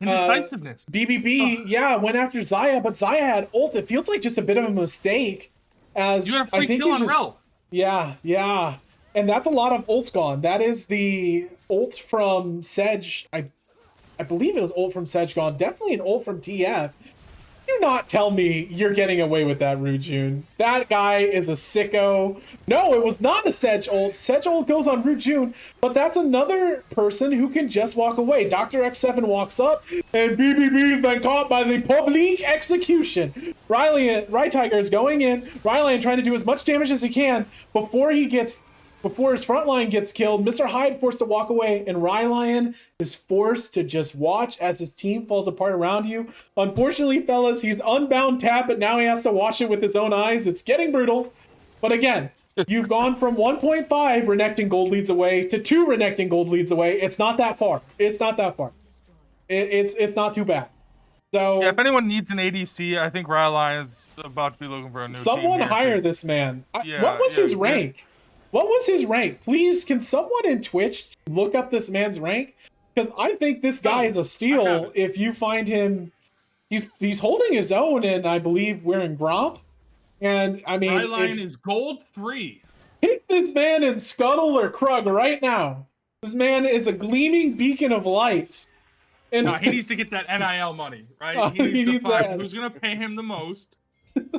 Indecisiveness. BBB, yeah, went after Xayah, but Xayah had ult. It feels like just a bit of a mistake. As You got a I free think kill you on just, Rel. Yeah. And that's a lot of ults gone. That is the ult from Sedge. I believe it was ult from Sedge gone. Definitely an ult from TF. Do not tell me you're getting away with that, Rujun. That guy is a sicko. No, it was not a Sedge ult. Sedge ult goes on Rujun, but that's another person who can just walk away. Dr. X7 walks up, and BBB's been caught by the public execution. Right Tiger is going in. Rylion trying to do as much damage as he can before his front line gets killed. Mr. Hyde forced to walk away, and Rylion is forced to just watch as his team falls apart around you. Unfortunately, fellas, he's unbound tap, but now he has to watch it with his own eyes. It's getting brutal. But again, you've gone from 1.5 Renekton gold leads away to 2 Renekton gold leads away. It's not that far. It's not too bad. So Yeah, if anyone needs an ADC, I think Rylion's about to be looking for a new someone team here, hire 'cause- this man. Yeah, What was his yeah. rank? What was his rank? Please, can someone in Twitch look up this man's rank? Because I think this guy is a I have steal. it. If you find him, he's holding his own, and I believe we're in Gromp. And I mean, Rylion is gold 3. pick this man in Scuttle or Krug right now. This man is a gleaming beacon of light. And No, he needs to get that NIL money, right? Oh, He needs he to needs find that. who's gonna pay him the most.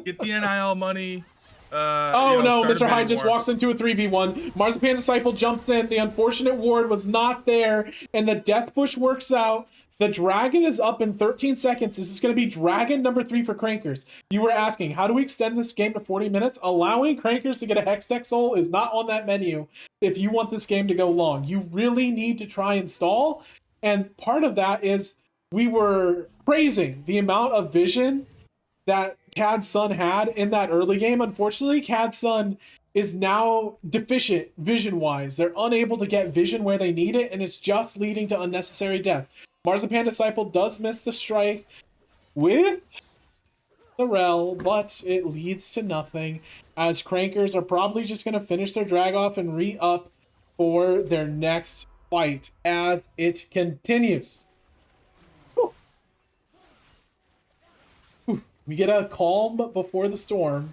Get the NIL money. Oh you know, no, start Mr. Hyde bidding just more. walks into a 3v1. Marzipan Disciple jumps in. The unfortunate ward was not there, and the Death Bush works out. The dragon is up in 13 seconds. This is going to be dragon number 3 for Crankers. You were asking, how do we extend this game to 40 minutes? Allowing Crankers to get a Hextech Soul is not on that menu if you want this game to go long. You really need to try and stall, and part of that is we were praising the amount of vision that CAD Sun had in that early game. Unfortunately, CAD Sun is now deficient vision-wise. They're unable to get vision where they need it, and it's just leading to unnecessary death. Marzipan Disciple does miss the strike with the Rel, but it leads to nothing, as Crankers are probably just going to finish their drag off and re-up for their next fight as it continues. We get a calm before the storm.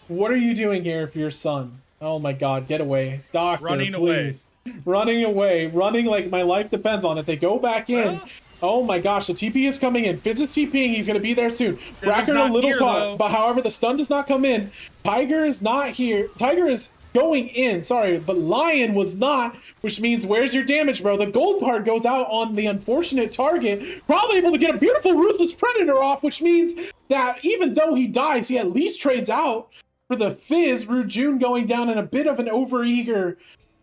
What are you doing here for your son? Oh my god, get away. Doctor, Running away. please. Running away. Running like my life depends on it. They go back in. Well. Oh my gosh, the TP is coming in. Fizz is TPing. He's going to be there soon. Bracker a not little here, caught. though. But however, the stun does not come in. Tiger is not here. Tiger is going in. Sorry, but Lion was not, which means where's your damage, bro? The gold part goes out on the unfortunate target. Probably able to get a beautiful Ruthless Predator off, which means that even though he dies, he at least trades out for the Fizz. Rujun going down in a bit of an overeager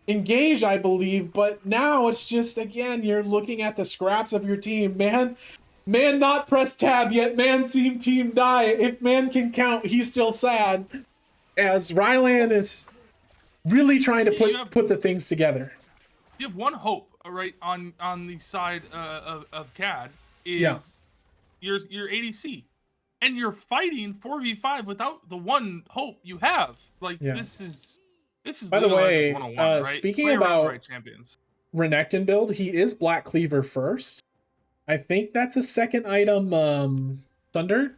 engage, I believe. But now it's just, again, you're looking at the scraps of your team. Man not press tab yet. Man seen team die. If man can count, he's still sad. As Ryland is really trying to put the things together. You have one hope, right, on the side of CAD is Yeah. your ADC, and you're fighting 4v5 without the one hope you have. Like Yeah. this is By the League of way, Legends 101, right? speaking Play around about- the right champions. Renekton build, he is Black Cleaver first. I think that's a second item. Thunder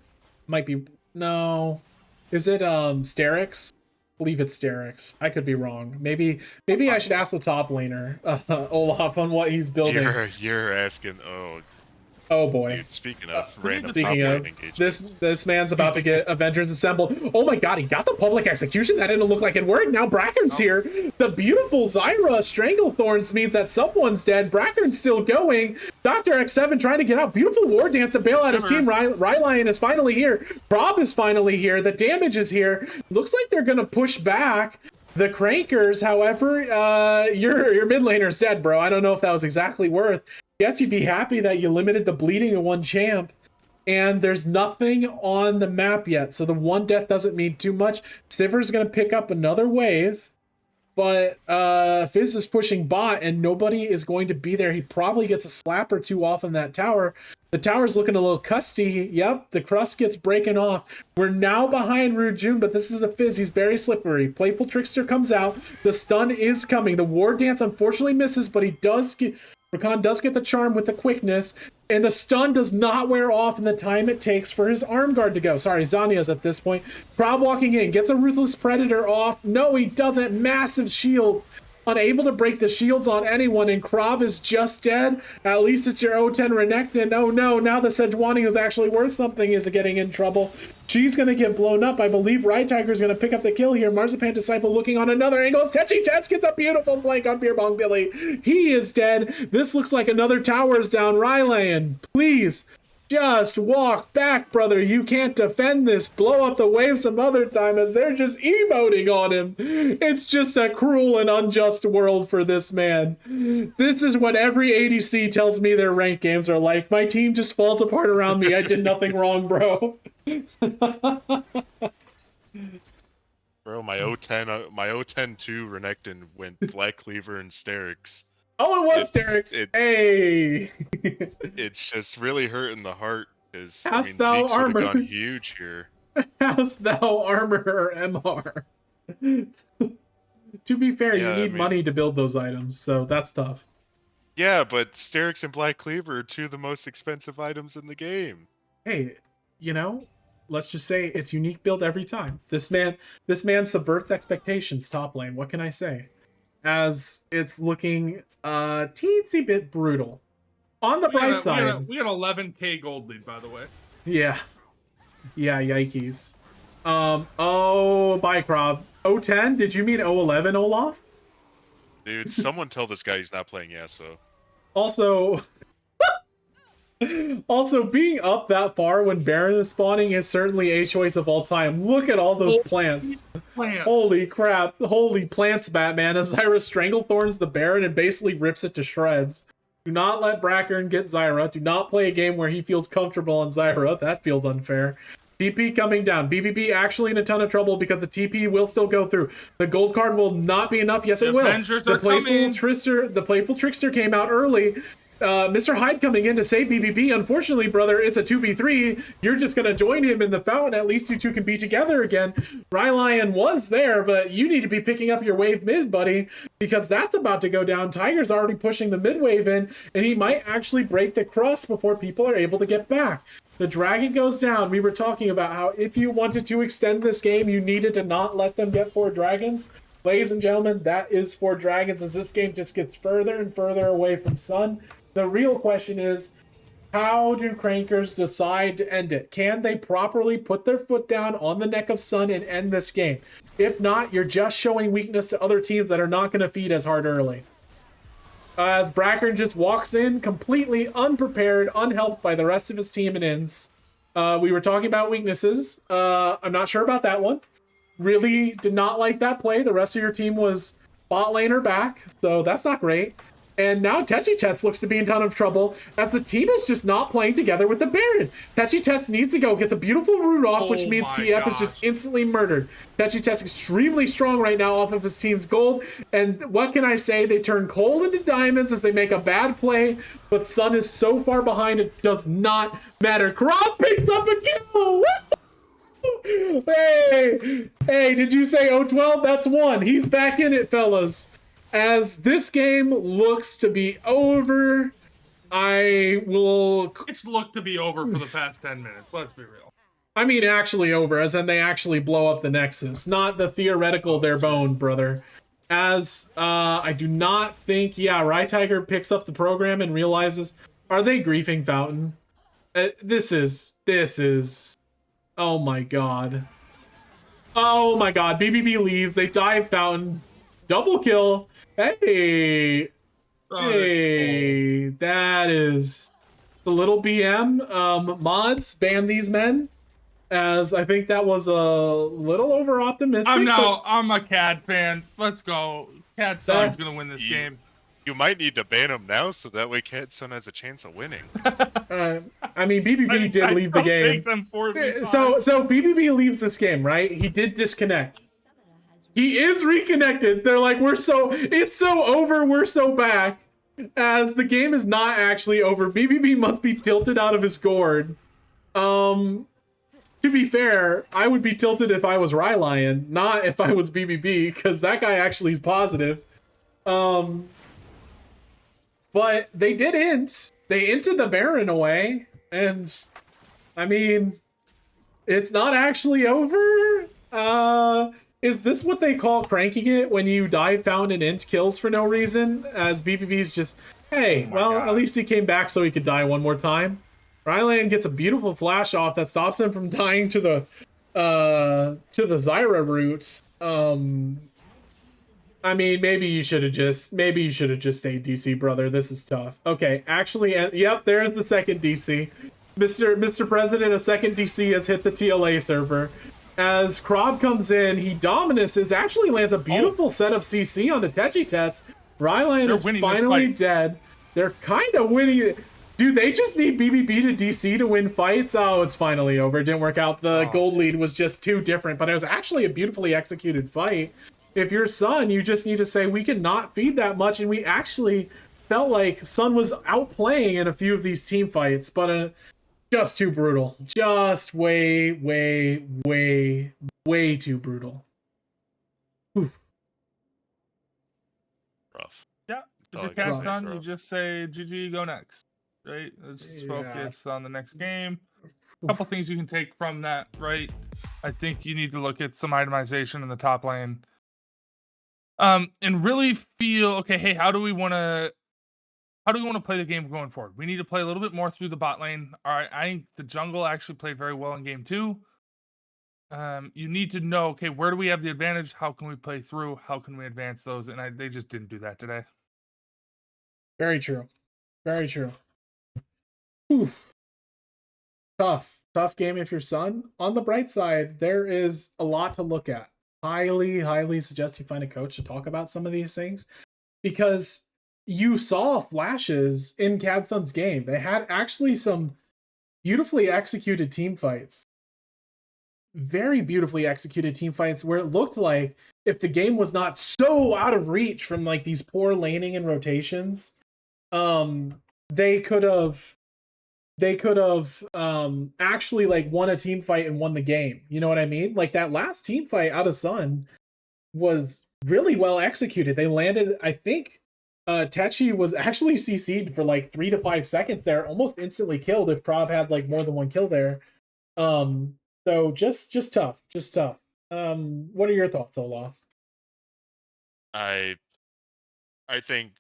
might be, no. Is it Sterix? I believe it's Sterix. I could be wrong. Maybe I should ask the top laner, Olaf, on what he's building. You're asking. Oh, Oh boy. Dude, speaking of we need random to top Speaking lane of, engagements. this man's about to get Avengers assembled. Oh my god, he got the public execution. That didn't look like it worked. Now Bracken's here. The beautiful Zyra Stranglethorns means that someone's dead. Bracken's still going. Dr. X7 trying to get out. Beautiful war dance to bail out his team. Rylion is finally here. Prob is finally here. The damage is here. Looks like they're gonna push back the Crankers. However, your mid laner's dead, bro. I don't know if that was exactly worth. Yes, you'd be happy that you limited the bleeding of one champ, and there's nothing on the map yet, so the one death doesn't mean too much. Siver's gonna pick up another wave, but Fizz is pushing bot, and nobody is going to be there. He probably gets a slap or two off in that tower. The tower's looking a little custy. Yep, the crust gets breaking off. We're now behind Rujun, but this is a Fizz. He's very slippery. Playful Trickster comes out. The stun is coming. The War Dance unfortunately misses, but he does get... Rakan does get the charm with the quickness, and the stun does not wear off in the time it takes for his arm guard to go. Sorry, Zania's at this point. Prob walking in, gets a Ruthless Predator off. No, he doesn't. Massive shield. Unable to break the shields on anyone, and Krob is just dead. At least it's your O10 Renekton. Oh no, now the Sejuani who's actually worth something is getting in trouble. She's going to get blown up. I believe Right Tiger's going to pick up the kill here. Marzipan Disciple looking on another angle. Tetchy Tets gets a beautiful flank on Beer Bong Billy. He is dead. This looks like another tower is down. Rylan, please. Just walk back, brother. You can't defend this. Blow up the wave some other time as they're just emoting on him. It's just a cruel and unjust world for this man. This is what every ADC tells me their ranked games are like. My team just falls apart around me. I did nothing wrong, bro. Bro, my O10 2 Renekton went Black Cleaver and Sterix. Oh, it was Sterix. Hey. It's just really hurting the heart because Hast Zeke's thou would have armor? gone huge here. Hast thou armor or MR? To be fair, Yeah, you need money to build those items, so that's tough. Yeah, but Sterix and Black Cleaver are two of the most expensive items in the game. Hey, you know, let's just say it's unique build every time. This man subverts expectations top lane. What can I say? As it's looking teensy bit brutal. On the bright side, we got 11k gold lead, by the way. Yeah, yikes. Oh, bye, Krob. O10? Did you mean O11, Olaf? Dude, someone tell this guy he's not playing Yasuo. Also, being up that far when Baron is spawning is certainly a choice of all time. Look at all those plants. Holy crap. Holy plants, Batman. As Zyra Stranglethorns the Baron and basically rips it to shreds. Do not let Brackern get Zyra. Do not play a game where he feels comfortable on Zyra. That feels unfair. TP coming down. BBB actually in a ton of trouble because the TP will still go through. The gold card will not be enough. Yes, it will. The playful trickster came out early. Mr. Hyde coming in to save BBB. Unfortunately, brother, it's a 2v3. You're just going to join him in the fountain. At least you two can be together again. Rylion was there, but you need to be picking up your wave mid, buddy, because that's about to go down. Tiger's already pushing the mid wave in, and he might actually break the crust before people are able to get back. The dragon goes down. We were talking about how if you wanted to extend this game, you needed to not let them get 4 dragons. Ladies and gentlemen, that is 4 dragons as this game just gets further and further away from Sun. The real question is, how do Crankers decide to end it? Can they properly put their foot down on the neck of Sun and end this game? If not, you're just showing weakness to other teams that are not going to feed as hard early. As Brackern just walks in completely unprepared, unhelped by the rest of his team and ends. We were talking about weaknesses. I'm not sure about that one. Really did not like that play. The rest of your team was bot laner back, so that's not great. And now Tetchy Tets looks to be in a ton of trouble as the team is just not playing together with the Baron. Tetchy Tets needs to go, gets a beautiful root off, which means TF is just instantly murdered. Tetchy Tets extremely strong right now off of his team's gold. And what can I say? They turn coal into diamonds as they make a bad play, but Sun is so far behind it does not matter. Gromp picks up a kill! Hey, did you say 012? That's 1. He's back in it, fellas. As this game looks to be over, It's looked to be over for the past 10 minutes, let's be real. I mean actually over, as in they actually blow up the Nexus, not the theoretical their bone, brother. As I do not think, Right Tiger picks up the program and realizes Are they griefing Fountain? This is. Oh my god. Oh my god. BBB leaves. They dive Fountain. Double kill. Hey. Oh, Hey. That is the little BM. Mods, ban these men. As I think that was a little over optimistic. I'm a CAD fan. Let's go. CAD Sun's gonna win this game. You might need to ban him now so that way CAD Sun has a chance of winning. I mean, BBB did leave the game. So BBB leaves this game, right? He did disconnect. He is reconnected. They're like, it's so over, we're so back. As the game is not actually over. BBB must be tilted out of his gourd. To be fair, I would be tilted if I was Rylion, not if I was BBB, because that guy actually is positive. But they did int. They inted the Baron away, and I mean, it's not actually over. Is this what they call cranking it when you dive found and int kills for no reason? As BBB's just, hey, at least he came back so he could die one more time. Rylan gets a beautiful flash off that stops him from dying to the Zyra route. I mean, maybe you should have just stayed DC, brother. This is tough. Okay, actually, yep, there's the second DC. Mr. President, a second DC has hit the TLA server. As Krob comes in, he Dominus actually lands a beautiful set of CC on the Techitets. Rylan is finally dead. They're kind of winning it. Do they just need BBB to DC to win fights? Oh, it's finally over. It didn't work out. The gold lead was just too different, but it was actually a beautifully executed fight. If you're Sun, you just need to say, we cannot feed that much, and we actually felt like Sun was outplaying in a few of these team fights, but just too brutal. Just way too brutal. Whew. Rough. Yeah, if you're CAD Sun, you just say, GG, go next. Right? Let's just focus on the next game. A couple things you can take from that, right? I think you need to look at some itemization in the top lane. And really feel, okay, hey, how do we want to play the game going forward? We need to play a little bit more through the bot lane. All right, I think the jungle actually played very well in game 2. You need to know, okay, where do we have the advantage? How can we play through? How can we advance those? And they just didn't do that today. Very true. Very true. Oof. Tough game if you're Sun. On the bright side, there is a lot to look at. Highly suggest you find a coach to talk about some of these things, because you saw flashes in CAD Sun's game. They had actually some beautifully executed team fights. Very beautifully executed team fights where it looked like if the game was not so out of reach from like these poor laning and rotations, they could have actually like won a team fight and won the game. You know what I mean? Like that last team fight out of Sun was really well executed. They landed, I think, Techi was actually CC'd for like 3 to 5 seconds there, almost instantly killed if Krob had like more than one kill there. So just tough. What are your thoughts, Olaf? I think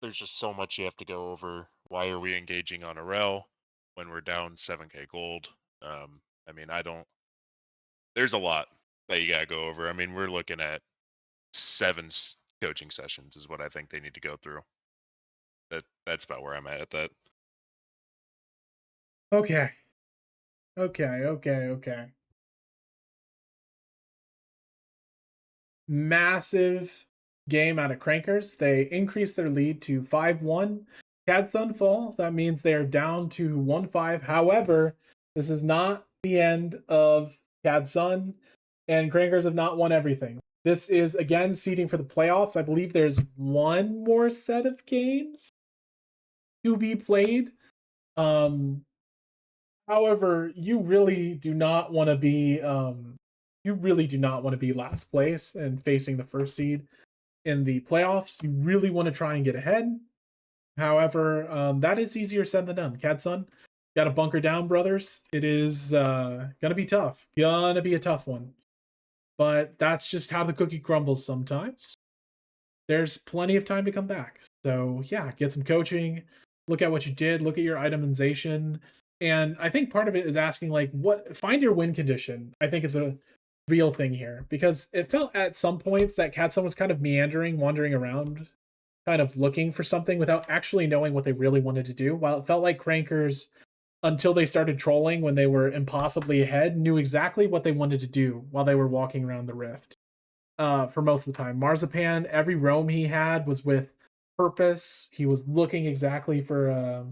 there's just so much you have to go over. Why are we engaging on a rel when we're down 7k gold? I mean, there's a lot that you gotta go over. I mean, we're looking at 7 coaching sessions is what I think they need to go through. That's about where I'm at that. Okay. Massive game out of Crankers. They increased their lead to 5-1. CAD Sun fall. That means they are down to 1-5. However, this is not the end of CAD Sun, and Crankers have not won everything. This is, again, seeding for the playoffs. I believe there's one more set of games to be played. However, you really do not want to be last place and facing the first seed in the playoffs. You really want to try and get ahead. However, that is easier said than done. CAD Sun, got to bunker down, brothers. It is gonna be tough. Gonna be a tough one. But that's just how the cookie crumbles sometimes. There's plenty of time to come back. So yeah, get some coaching. look at what you did, look at your itemization. And I think part of it is asking, like, find your win condition, I think is a real thing here. Because it felt at some points that CAD Sun was kind of meandering, wandering around, kind of looking for something without actually knowing what they really wanted to do. While it felt like Crankers, until they started trolling when they were impossibly ahead, knew exactly what they wanted to do while they were walking around the rift. For most of the time, Marzipan, every roam he had was with purpose. He was looking exactly for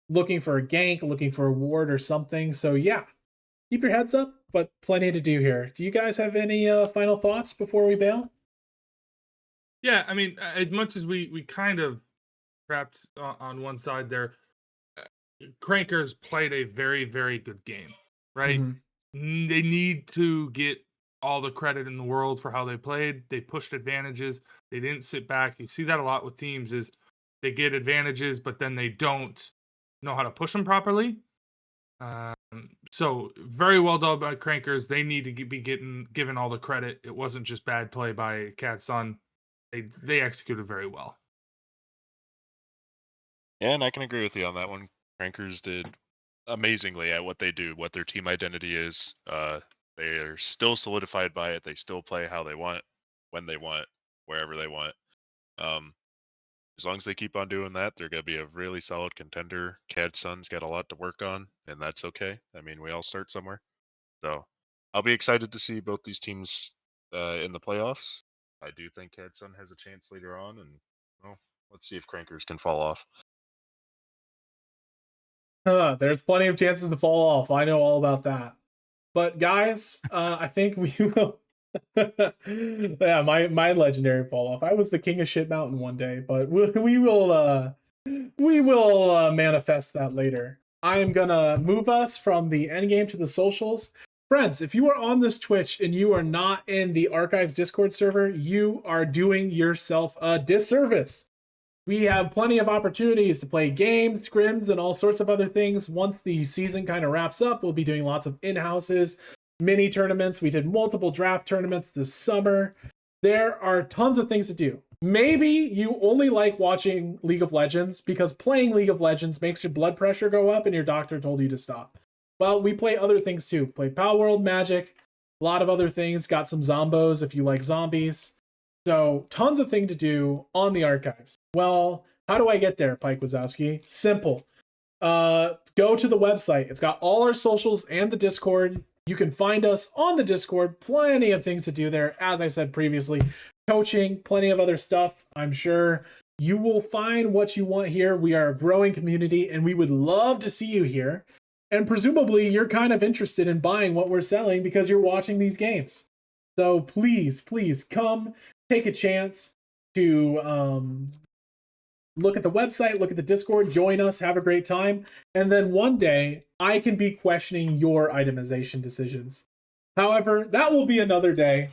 looking for a gank, looking for a ward or something. So yeah, keep your heads up, but plenty to do here. Do you guys have any final thoughts before we bail? Yeah, I mean, as much as we kind of crapped on one side there, Crankers played a very, very good game, right? They need to get all the credit in the world for how they played. They pushed advantages. They didn't sit back. You see that a lot with teams is they get advantages, but then they don't know how to push them properly. So very well done by Crankers. They need to be given all the credit. It wasn't just bad play by CAD Sun. They executed very well. Yeah, and I can agree with you on that one. Crankers did amazingly at what they do, what their team identity is. They are still solidified by it. They still play how they want, when they want, wherever they want. As long as they keep on doing that, they're going to be a really solid contender. CAD Sun's got a lot to work on, and that's okay. I mean, we all start somewhere. So I'll be excited to see both these teams in the playoffs. I do think CAD Sun has a chance later on, and well, let's see if Crankers can fall off. There's plenty of chances to fall off. I know all about that. But guys, I think we will. Yeah, my legendary fall off. I was the king of shit mountain one day, but we will manifest that later. I am gonna move us from the end game to the socials. Friends, if you are on this Twitch and you are not in the Archives Discord server, you are doing yourself a disservice. We have plenty of opportunities to play games, scrims, and all sorts of other things. Once the season kind of wraps up, we'll be doing lots of in-houses, mini tournaments. We did multiple draft tournaments this summer. There are tons of things to do. Maybe you only like watching League of Legends because playing League of Legends makes your blood pressure go up and your doctor told you to stop. Well, we play other things too. Play Power World, Magic, a lot of other things. Got some zombos if you like zombies. So tons of things to do on the archives. Well, how do I get there, Pike Wazowski? Simple. Go to the website. It's got all our socials and the Discord. You can find us on the Discord. Plenty of things to do there. As I said previously, coaching, plenty of other stuff. I'm sure you will find what you want here. We are a growing community and we would love to see you here. And presumably you're kind of interested in buying what we're selling because you're watching these games. So please, please come. Take a chance to look at the website, look at the Discord, join us, have a great time. And then one day, I can be questioning your itemization decisions. However, that will be another day.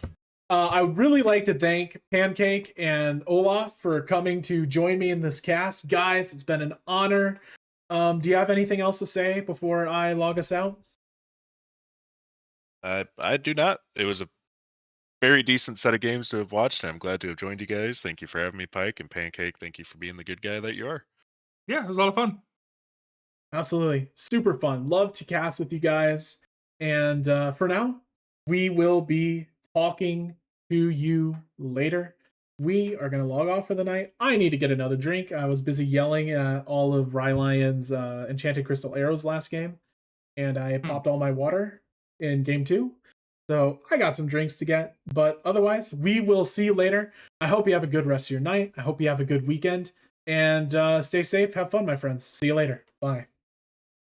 I would really like to thank Pancake and Olaf for coming to join me in this cast. Guys, it's been an honor. Do you have anything else to say before I log us out? I do not. It was a very decent set of games to have watched, and I'm glad to have joined you guys. Thank you for having me, Pike, and Pancake. Thank you for being the good guy that you are. Yeah, it was a lot of fun. Absolutely. Super fun. Love to cast with you guys. And for now, we will be talking to you later. We are going to log off for the night. I need to get another drink. I was busy yelling at all of Rylion's Enchanted Crystal Arrows last game, and I popped all my water in game 2. So I got some drinks to get, but otherwise, we will see you later. I hope you have a good rest of your night. I hope you have a good weekend, and stay safe. Have fun, my friends. See you later. Bye.